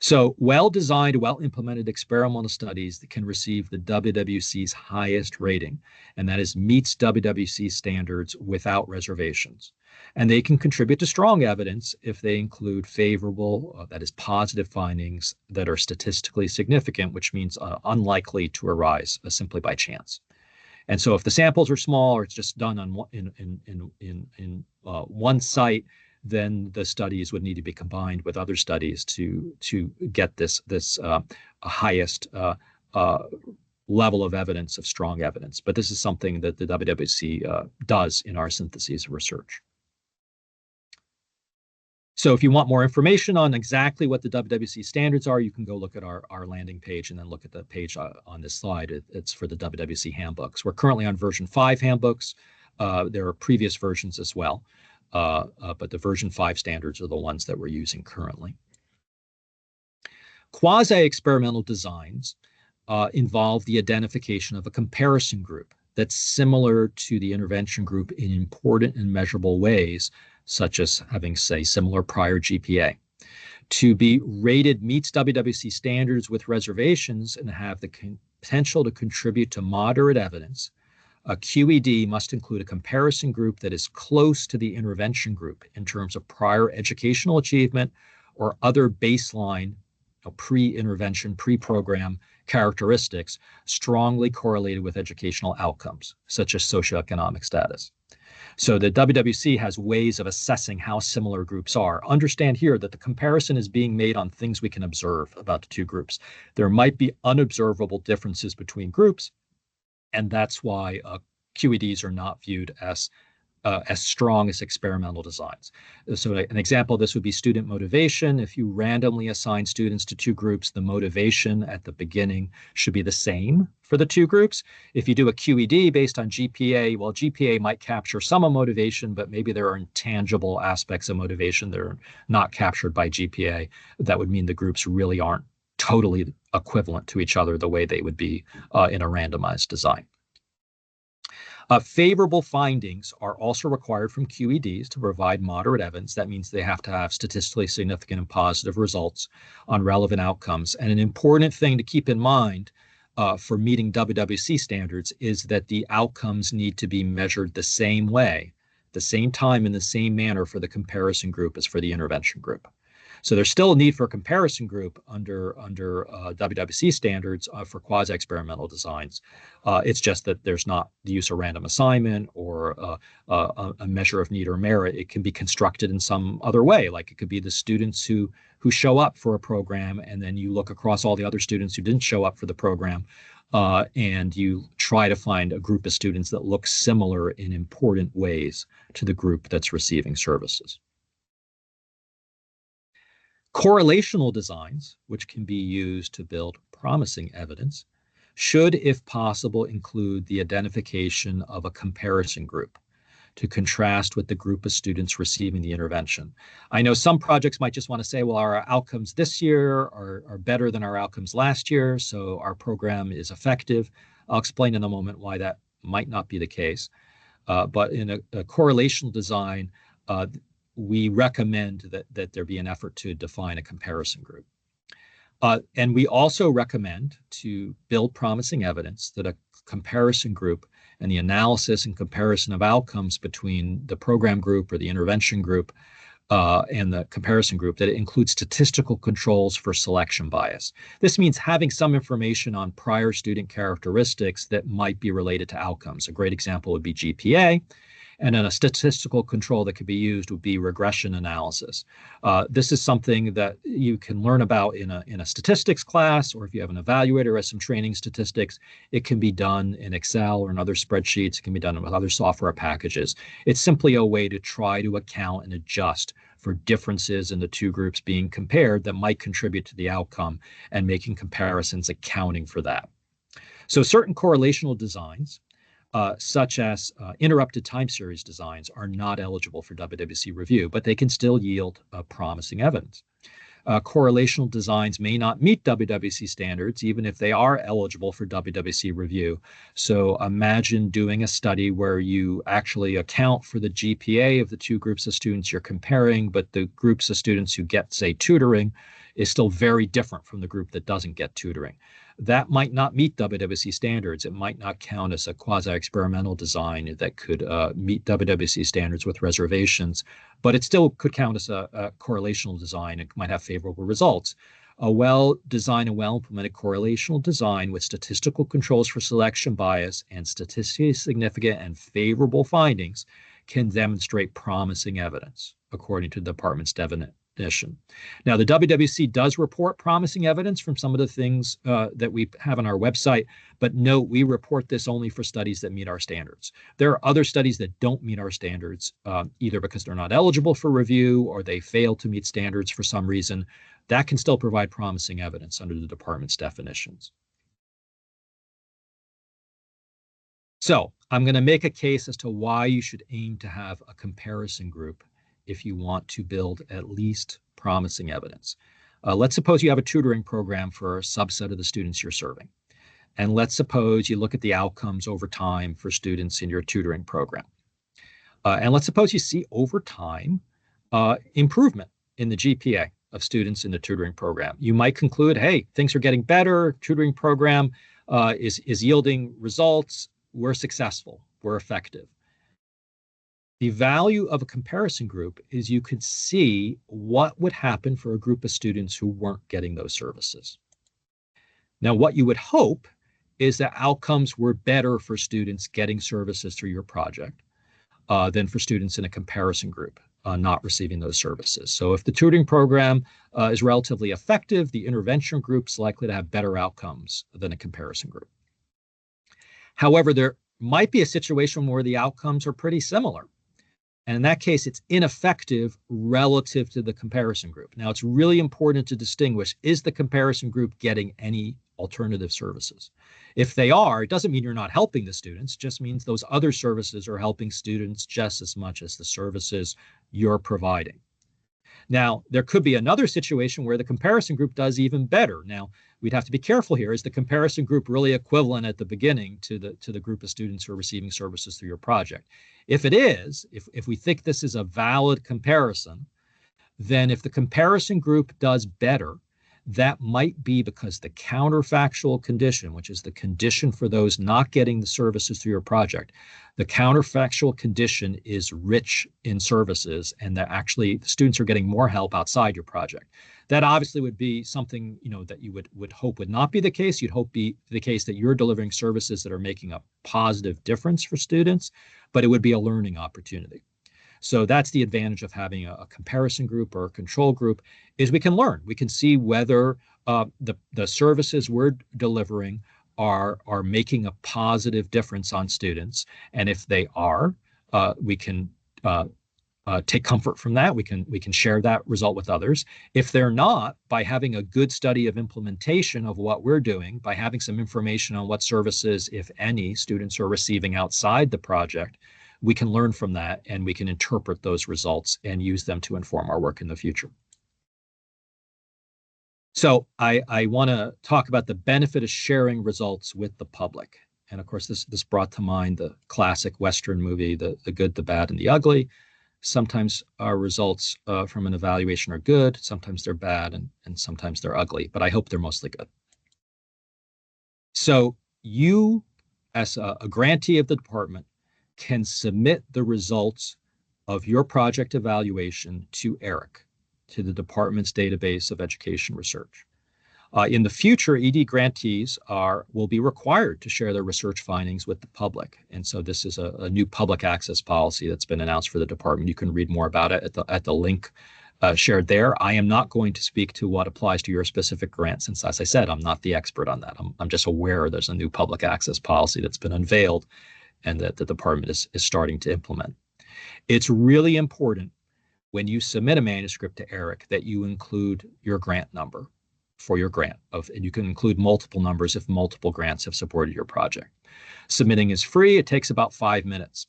So well-designed, well-implemented experimental studies that can receive the WWC's highest rating, and that is meets WWC standards without reservations. And they can contribute to strong evidence if they include favorable, that is positive findings that are statistically significant, which means unlikely to arise simply by chance. And so if the samples are small, or it's just done on one site, then the studies would need to be combined with other studies to get this highest level of evidence, of strong evidence. But this is something that the WWC does in our syntheses research. So if you want more information on exactly what the WWC standards are, you can go look at our landing page and then look at the page on this slide. It's for the WWC handbooks. We're currently on version 5 handbooks. There are previous versions as well, but the version 5 standards are the ones that we're using currently. Quasi-experimental designs involve the identification of a comparison group that's similar to the intervention group in important and measurable ways, such as having, say, similar prior GPA. To be rated meets WWC standards with reservations and have the potential to contribute to moderate evidence, a QED must include a comparison group that is close to the intervention group in terms of prior educational achievement or other baseline pre-intervention, pre-program characteristics strongly correlated with educational outcomes, such as socioeconomic status. So the WWC has ways of assessing how similar groups are. Understand here that the comparison is being made on things we can observe about the two groups. There might be unobservable differences between groups, and that's why QEDs are not viewed as as strong as experimental designs. So an example of this would be student motivation. If you randomly assign students to two groups, the motivation at the beginning should be the same for the two groups. If you do a QED based on GPA, well, GPA might capture some of motivation, but maybe there are intangible aspects of motivation that are not captured by GPA. That would mean the groups really aren't totally equivalent to each other the way they would be in a randomized design. Favorable findings are also required from QEDs to provide moderate evidence. That means they have to have statistically significant and positive results on relevant outcomes. And an important thing to keep in mind for meeting WWC standards is that the outcomes need to be measured the same way, the same time, in the same manner for the comparison group as for the intervention group. So there's still a need for a comparison group under WWC standards for quasi-experimental designs. It's just that there's not the use of random assignment or a measure of need or merit. It can be constructed in some other way, like it could be the students who show up for a program, and then you look across all the other students who didn't show up for the program, and you try to find a group of students that look similar in important ways to the group that's receiving services. Correlational designs, which can be used to build promising evidence, should, if possible, include the identification of a comparison group to contrast with the group of students receiving the intervention. I know some projects might just want to say, well, our outcomes this year are better than our outcomes last year, so our program is effective. I'll explain in a moment why that might not be the case. But in a correlational design, we recommend that there be an effort to define a comparison group. And we also recommend to build promising evidence that a comparison group and the analysis and comparison of outcomes between the program group or the intervention group and the comparison group, that it includes statistical controls for selection bias. This means having some information on prior student characteristics that might be related to outcomes. A great example would be GPA. And then a statistical control that could be used would be regression analysis. This is something that you can learn about in a statistics class, or if you have an evaluator who has some training statistics, it can be done in Excel or in other spreadsheets. It can be done with other software packages. It's simply a way to try to account and adjust for differences in the two groups being compared that might contribute to the outcome, and making comparisons accounting for that. So certain correlational designs, such as interrupted time series designs, are not eligible for WWC review, but they can still yield promising evidence. Correlational designs may not meet WWC standards, even if they are eligible for WWC review. So imagine doing a study where you actually account for the GPA of the two groups of students you're comparing, but the groups of students who get, say, tutoring is still very different from the group that doesn't get tutoring. That might not meet WWC standards. It might not count as a quasi-experimental design that could meet WWC standards with reservations, but it still could count as a correlational design. It might have favorable results. A well-designed and well-implemented correlational design with statistical controls for selection bias and statistically significant and favorable findings can demonstrate promising evidence, according to the department's definition. Now, the WWC does report promising evidence from some of the things that we have on our website, but note, we report this only for studies that meet our standards. There are other studies that don't meet our standards, either because they're not eligible for review or they fail to meet standards for some reason. That can still provide promising evidence under the department's definitions. So I'm going to make a case as to why you should aim to have a comparison group if you want to build at least promising evidence. Let's suppose you have a tutoring program for a subset of the students you're serving. And let's suppose you look at the outcomes over time for students in your tutoring program. And let's suppose you see over time improvement in the GPA of students in the tutoring program. You might conclude, hey, things are getting better, tutoring program is yielding results, we're successful, we're effective. The value of a comparison group is you could see what would happen for a group of students who weren't getting those services. Now, what you would hope is that outcomes were better for students getting services through your project than for students in a comparison group not receiving those services. So if the tutoring program is relatively effective, the intervention group is likely to have better outcomes than a comparison group. However, there might be a situation where the outcomes are pretty similar. And in that case, it's ineffective relative to the comparison group. Now, it's really important to distinguish, is the comparison group getting any alternative services? If they are, it doesn't mean you're not helping the students, it just means those other services are helping students just as much as the services you're providing. Now, there could be another situation where the comparison group does even better. Now, we'd have to be careful here. Is the comparison group really equivalent at the beginning to the group of students who are receiving services through your project? If it is, if we think this is a valid comparison, then if the comparison group does better, that might be because the counterfactual condition, which is the condition for those not getting the services through your project, the counterfactual condition is rich in services, and that actually the students are getting more help outside your project. That obviously would be something, that you would hope would not be the case. You'd hope be the case that you're delivering services that are making a positive difference for students, but it would be a learning opportunity. So that's the advantage of having a comparison group or a control group, is we can learn. We can see whether the services we're delivering are making a positive difference on students. And if they are, we can take comfort from that. We can share that result with others. If they're not, by having a good study of implementation of what we're doing, by having some information on what services, if any, students are receiving outside the project, we can learn from that, and we can interpret those results and use them to inform our work in the future. So I want to talk about the benefit of sharing results with the public. And of course, this brought to mind the classic Western movie, The Good, the Bad, and the Ugly. Sometimes our results from an evaluation are good, sometimes they're bad, and sometimes they're ugly, but I hope they're mostly good. So you, as a grantee of the department, can submit the results of your project evaluation to ERIC, to the department's database of education research. In the future, ED grantees will be required to share their research findings with the public. And so this is a new public access policy that's been announced for the department. You can read more about it at the link shared there. I am not going to speak to what applies to your specific grant, since, as I said, I'm not the expert on that. I'm just aware there's a new public access policy that's been unveiled and that the department is starting to implement. It's really important when you submit a manuscript to ERIC that you include your grant number for your grant, and you can include multiple numbers if multiple grants have supported your project. Submitting is free. It takes about 5 minutes.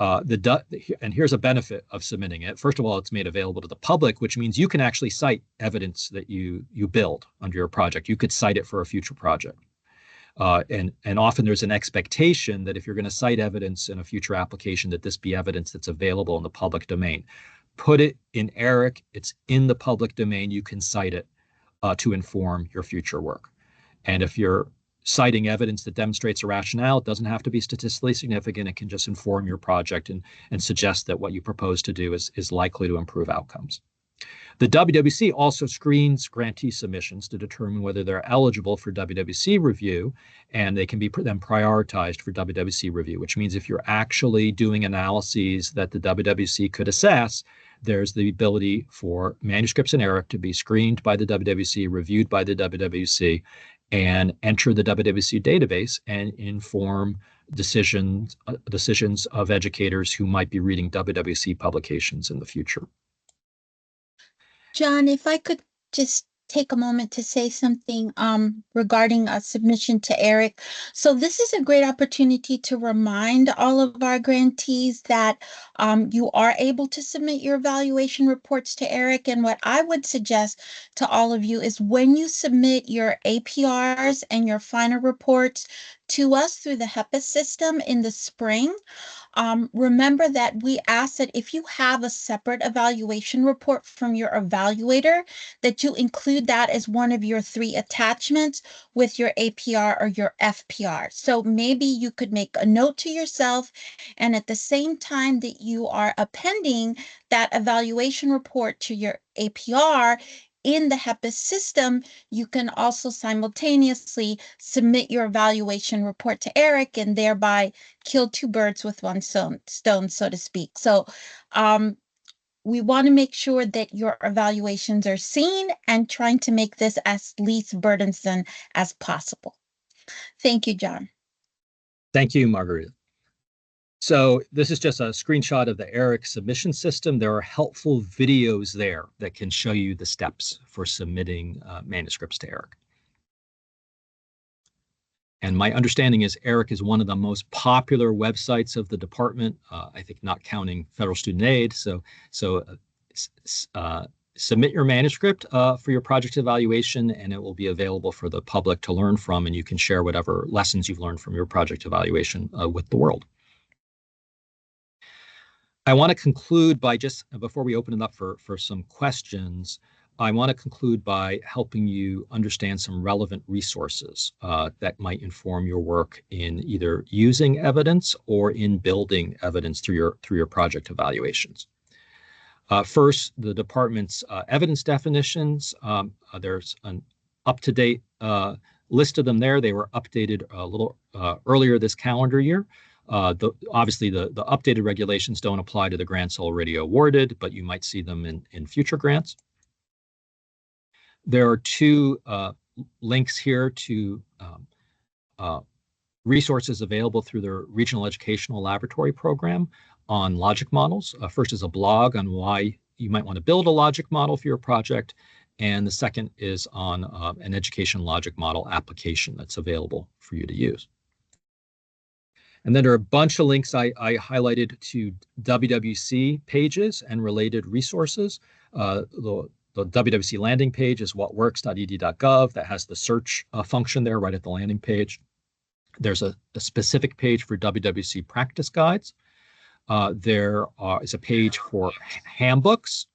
And here's a benefit of submitting it. First of all, it's made available to the public, which means you can actually cite evidence that you build under your project. You could cite it for a future project. And often there's an expectation that if you're going to cite evidence in a future application, that this be evidence that's available in the public domain. Put it in ERIC. It's in the public domain. You can cite it to inform your future work. And if you're citing evidence that demonstrates a rationale, it doesn't have to be statistically significant. It can just inform your project and suggest that what you propose to do is likely to improve outcomes. The WWC also screens grantee submissions to determine whether they're eligible for WWC review, and they can be then prioritized for WWC review, which means if you're actually doing analyses that the WWC could assess, there's the ability for manuscripts in ERIC to be screened by the WWC, reviewed by the WWC, and enter the WWC database and inform decisions of educators who might be reading WWC publications in the future. John, if I could just take a moment to say something regarding a submission to ERIC. So this is a great opportunity to remind all of our grantees that you are able to submit your evaluation reports to ERIC. And what I would suggest to all of you is when you submit your APRs and your final reports to us through the HEPA system in the spring, remember that we ask that if you have a separate evaluation report from your evaluator, that you include that as one of your 3 attachments with your APR or your FPR. So maybe you could make a note to yourself, and at the same time that you are appending that evaluation report to your APR, in the HEPA system, you can also simultaneously submit your evaluation report to ERIC and thereby kill 2 birds with 1 stone, so to speak. So we want to make sure that your evaluations are seen and trying to make this as least burdensome as possible. Thank you, John. Thank you, Margarita. So this is just a screenshot of the ERIC submission system. There are helpful videos there that can show you the steps for submitting manuscripts to ERIC. And my understanding is ERIC is one of the most popular websites of the department, I think not counting federal student aid. So submit your manuscript for your project evaluation, and it will be available for the public to learn from, and you can share whatever lessons you've learned from your project evaluation with the world. I want to conclude by just, before we open it up for some questions, I want to conclude by helping you understand some relevant resources that might inform your work in either using evidence or in building evidence through your project evaluations. First, the department's evidence definitions. There's an up-to-date list of them there. They were updated a little earlier this calendar year. Obviously, the updated regulations don't apply to the grants already awarded, but you might see them in future grants. There are two links here to resources available through the Regional Educational Laboratory Program on logic models. First is a blog on why you might want to build a logic model for your project, and the second is on an education logic model application that's available for you to use. And then there are a bunch of links I highlighted to WWC pages and related resources. The WWC landing page is whatworks.ed.gov. That has the search function there right at the landing page. There's a specific page for WWC practice guides. There is a page for handbooks,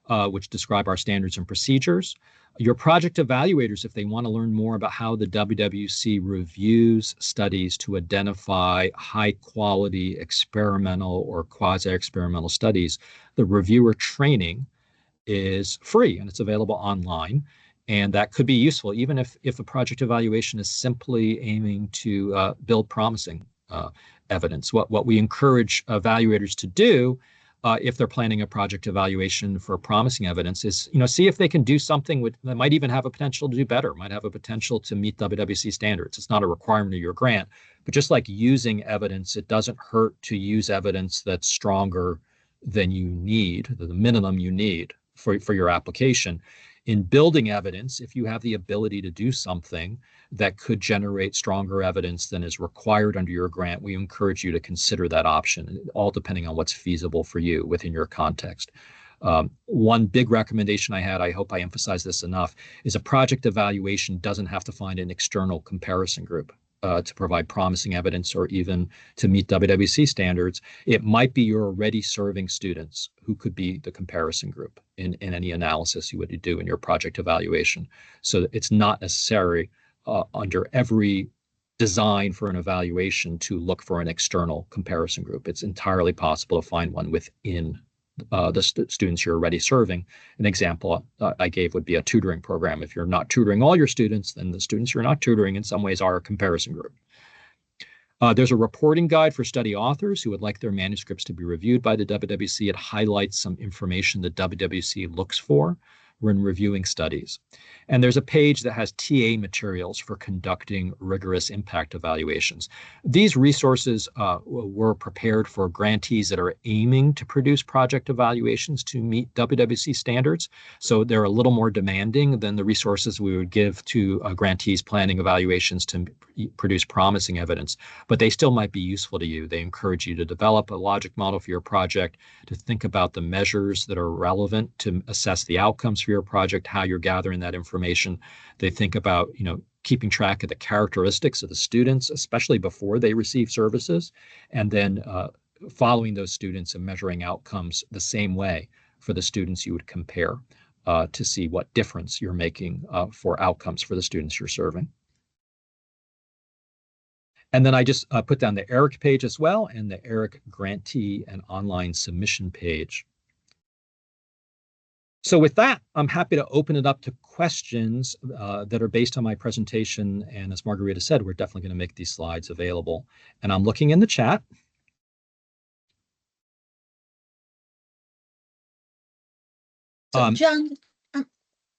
which describe our standards and procedures. Your project evaluators, if they want to learn more about how the WWC reviews studies to identify high quality experimental or quasi-experimental studies, the reviewer training is free and it's available online. And that could be useful, even if a project evaluation is simply aiming to build promising evidence. What we encourage evaluators to do if they're planning a project evaluation for promising evidence is, see if they can do something that might even have a potential to do better, might have a potential to meet WWC standards. It's not a requirement of your grant, but just like using evidence, it doesn't hurt to use evidence that's stronger than you need, the minimum you need for your application. In building evidence, if you have the ability to do something that could generate stronger evidence than is required under your grant, we encourage you to consider that option, all depending on what's feasible for you within your context. One big recommendation I had, I hope I emphasize this enough, is a project evaluation doesn't have to find an external comparison group to provide promising evidence or even to meet WWC standards. It might be your already serving students who could be the comparison group in any analysis you would do in your project evaluation. So it's not necessary under every design for an evaluation to look for an external comparison group. It's entirely possible to find one within the students you're already serving. An example I gave would be a tutoring program. If you're not tutoring all your students, then the students you're not tutoring in some ways are a comparison group. There's a reporting guide for study authors who would like their manuscripts to be reviewed by the WWC. It highlights some information the WWC looks for when reviewing studies. And there's a page that has TA materials for conducting rigorous impact evaluations. These resources were prepared for grantees that are aiming to produce project evaluations to meet WWC standards. So they're a little more demanding than the resources we would give to grantees planning evaluations to produce promising evidence, but they still might be useful to you. They encourage you to develop a logic model for your project, to think about the measures that are relevant to assess the outcomes for your project, how you're gathering that information. They think about, keeping track of the characteristics of the students, especially before they receive services, and then following those students and measuring outcomes the same way for the students you would compare to see what difference you're making for outcomes for the students you're serving. And then I just put down the ERIC page as well and the ERIC grantee and online submission page. So with that, I'm happy to open it up to questions that are based on my presentation. And as Margarita said, we're definitely going to make these slides available. And I'm looking in the chat. So John,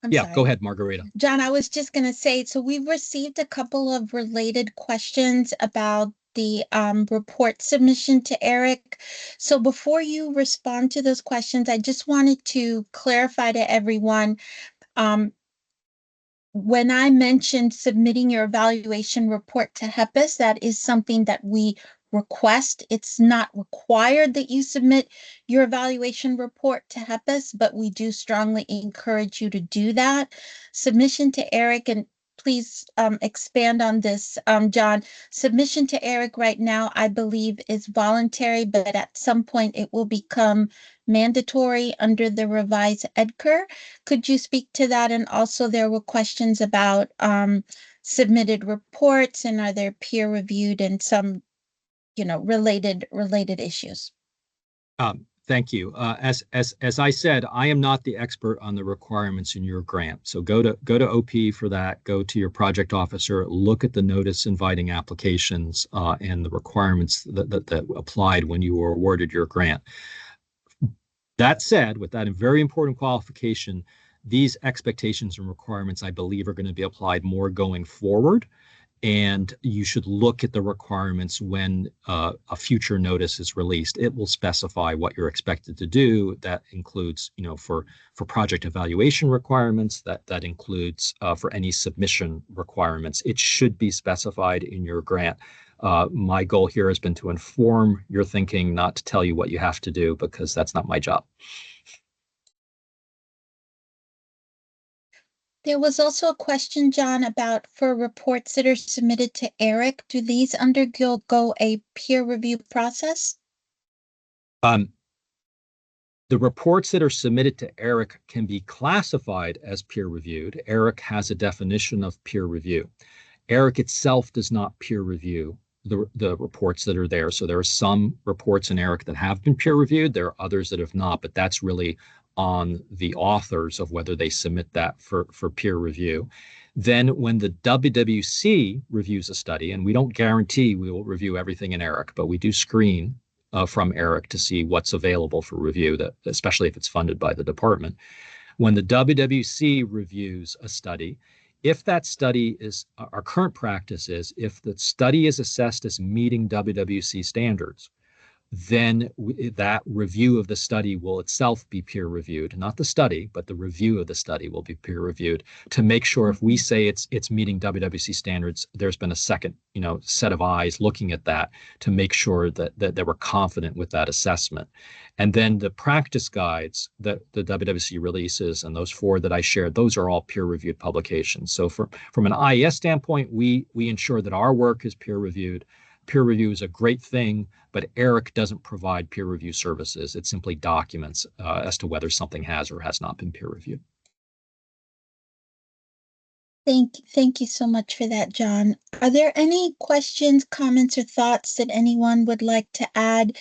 yeah, sorry. Go ahead, Margarita. John, I was just going to say, so we've received a couple of related questions about the report submission to Eric. So before you respond to those questions, I just wanted to clarify to everyone, when I mentioned submitting your evaluation report to HEPAS, that is something that we request. It's not required that you submit your evaluation report to HEPAS, but we do strongly encourage you to do that. Submission to Eric, and please expand on this, John. Submission to Eric right now, I believe, is voluntary, but at some point it will become mandatory under the revised EDCR. Could you speak to that? And also there were questions about submitted reports and are they peer reviewed and some, related issues. Thank you. As I said, I am not the expert on the requirements in your grant. So go to OP for that. Go to your project officer. Look at the notice inviting applications and the requirements that applied when you were awarded your grant. That said, with that very important qualification, these expectations and requirements, I believe, are going to be applied more going forward. And you should look at the requirements when a future notice is released. It will specify what you're expected to do. That includes, for project evaluation requirements, that includes for any submission requirements. It should be specified in your grant. My goal here has been to inform your thinking, not to tell you what you have to do, because that's not my job. There was also a question, John, about for reports that are submitted to Eric, do these undergo a peer review process? The reports that are submitted to Eric can be classified as peer reviewed. Eric has a definition of peer review. Eric itself does not peer review the reports that are there. So there are some reports in Eric that have been peer reviewed. There are others that have not, but that's really on the authors of whether they submit that for peer review. Then when the WWC reviews a study, and we don't guarantee we will review everything in Eric, but we do screen from Eric to see what's available for review, that especially if it's funded by the department. When the WWC reviews a study, if that study is, our current practice is, if the study is assessed as meeting WWC standards, then that review of the study will itself be peer reviewed, not the study, but the review of the study will be peer reviewed to make sure if we say it's meeting WWC standards, there's been a second, set of eyes looking at that to make sure that we're confident with that assessment. And then the practice guides that the WWC releases, and those 4 that I shared, those are all peer reviewed publications. So from an IES standpoint, we ensure that our work is peer reviewed. Peer review is a great thing, but Eric doesn't provide peer review services. It simply documents as to whether something has or has not been peer reviewed. Thank you so much for that, John. Are there any questions, comments, or thoughts that anyone would like to add?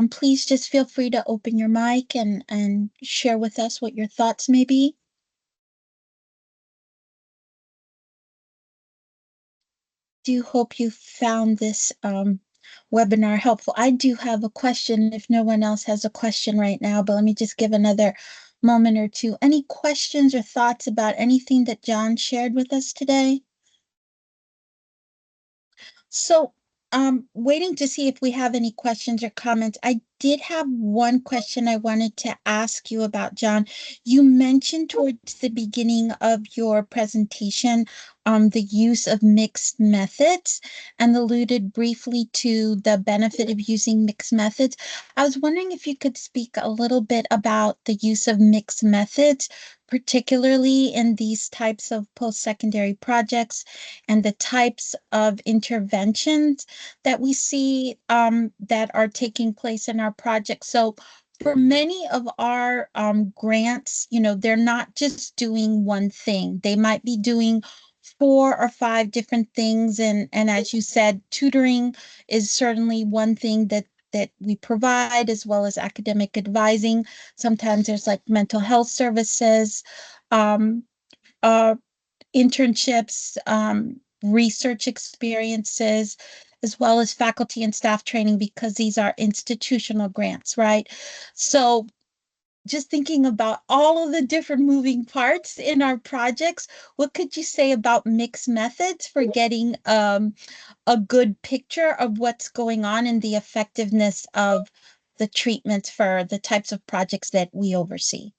Please just feel free to open your mic and share with us what your thoughts may be. Do hope you found this webinar helpful. I do have a question if no one else has a question right now, but let me just give another moment or two. Any questions or thoughts about anything that John shared with us today? So, waiting to see if we have any questions or comments. I did have one question I wanted to ask you about, John. You mentioned towards the beginning of your presentation the use of mixed methods and alluded briefly to the benefit of using mixed methods. I was wondering if you could speak a little bit about the use of mixed methods, particularly in these types of post-secondary projects and the types of interventions that we see that are taking place in our projects. So for many of our grants, they're not just doing one thing. They might be doing 4 or 5 different things. And as you said, tutoring is certainly one thing that we provide, as well as academic advising. Sometimes there's like mental health services, um, uh, internships, research experiences, as well as faculty and staff training, because these are institutional grants, right? So just thinking about all of the different moving parts in our projects, what could you say about mixed methods for getting a good picture of what's going on and the effectiveness of the treatments for the types of projects that we oversee?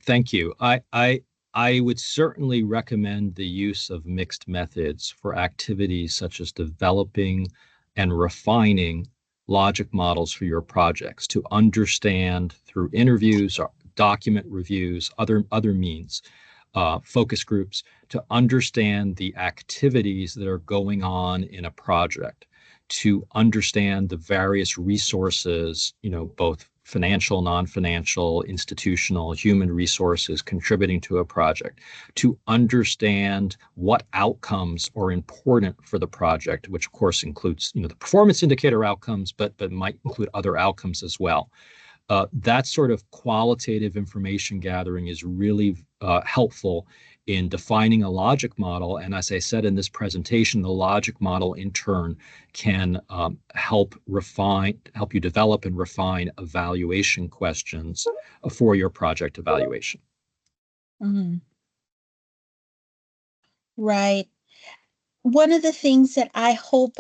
Thank you. I would certainly recommend the use of mixed methods for activities such as developing and refining logic models for your projects to understand through interviews or document reviews, other means, focus groups, to understand the activities that are going on in a project, to understand the various resources, both financial, non-financial, institutional, human resources contributing to a project, to understand what outcomes are important for the project, which of course includes, the performance indicator outcomes, but might include other outcomes as well. That sort of qualitative information gathering is really helpful in defining a logic model. And as I said in this presentation, the logic model in turn can help you develop and refine evaluation questions for your project evaluation. Mhm. Right. One of the things that I hope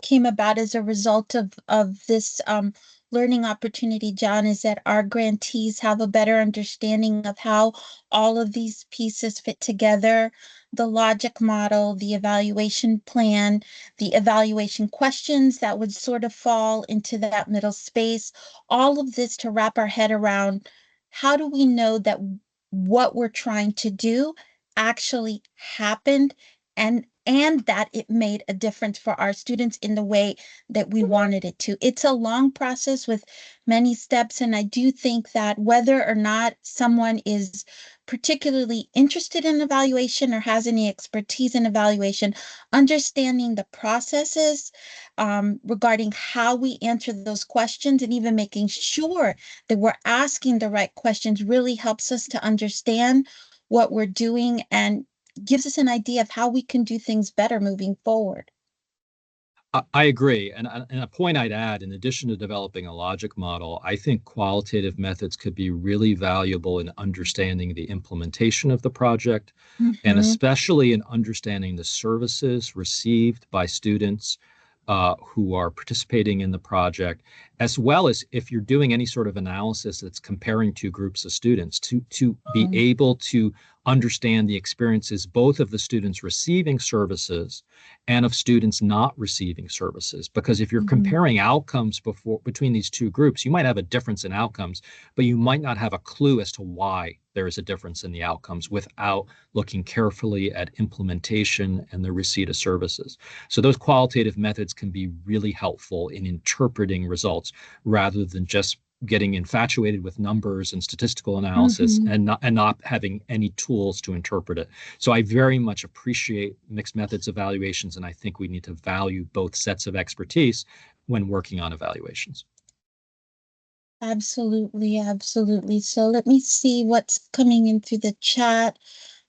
came about as a result of this learning opportunity, John, is that our grantees have a better understanding of how all of these pieces fit together: the logic model, the evaluation plan, the evaluation questions that would sort of fall into that middle space. All of this to wrap our head around: how do we know that what we're trying to do actually happened, and that it made a difference for our students in the way that we wanted it to. It's a long process with many steps, and I do think that whether or not someone is particularly interested in evaluation or has any expertise in evaluation, understanding the processes regarding how we answer those questions and even making sure that we're asking the right questions really helps us to understand what we're doing and gives us an idea of how we can do things better moving forward. I agree. And a point I'd add, in addition to developing a logic model, I think qualitative methods could be really valuable in understanding the implementation of the project, and Mm-hmm. especially in understanding the services received by students who are participating in the project, as well as if you're doing any sort of analysis that's comparing two groups of students, to be able to understand the experiences both of the students receiving services and of students not receiving services. Because if you're Mm-hmm. comparing outcomes between these two groups, you might have a difference in outcomes, but you might not have a clue as to why there is a difference in the outcomes without looking carefully at implementation and the receipt of services. So those qualitative methods can be really helpful in interpreting results rather than just getting infatuated with numbers and statistical analysis Mm-hmm. and not having any tools to interpret it. So I very much appreciate mixed methods evaluations, and I think we need to value both sets of expertise when working on evaluations. Absolutely, absolutely. So let me see what's coming in through the chat.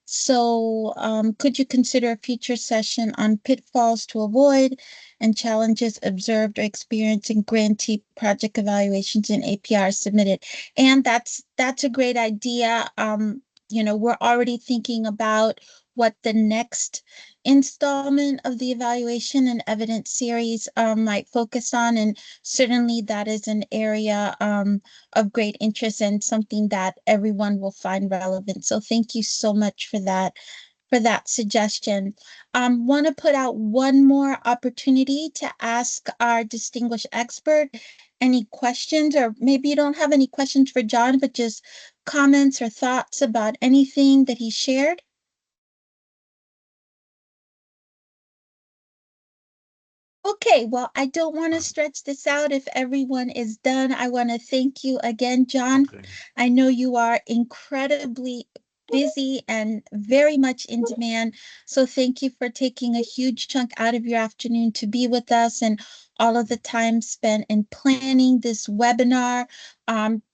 So, could you consider a future session on pitfalls to avoid and challenges observed or experienced in grantee project evaluations and APRs submitted? And that's a great idea. We're already thinking about what the next installment of the evaluation and evidence series might focus on, and certainly that is an area of great interest and something that everyone will find relevant. So thank you so much for that suggestion. Want to put out one more opportunity to ask our distinguished expert any questions, or maybe you don't have any questions for John, but just comments or thoughts about anything that he shared. Okay, well, I don't want to stretch this out. If everyone is done, I want to thank you again, John. Okay. I know you are incredibly busy and very much in demand. So thank you for taking a huge chunk out of your afternoon to be with us and all of the time spent in planning this webinar.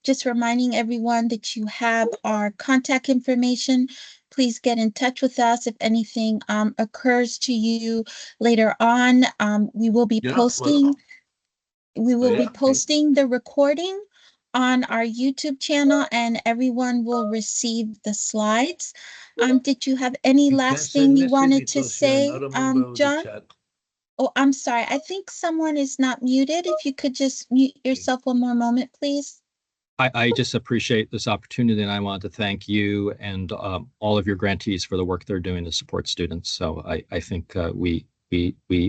Just reminding everyone that you have our contact information. Please get in touch with us if anything occurs to you later on. We will be Yeah, well, posting yeah, okay. the recording on our YouTube channel, and everyone will receive the slides. Did you have any last thing you wanted to say, John? Oh, I'm sorry. I think someone is not muted. If you could just mute yourself one more moment, please. I just appreciate this opportunity, and I want to thank you and all of your grantees for the work they're doing to support students. So I think we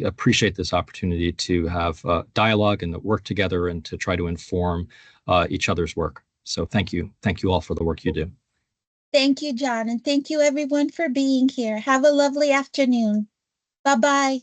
appreciate this opportunity to have dialogue and work together and to try to inform each other's work. So thank you all for the work you do. Thank you, John, and thank you everyone for being here. Have a lovely afternoon. Bye-bye.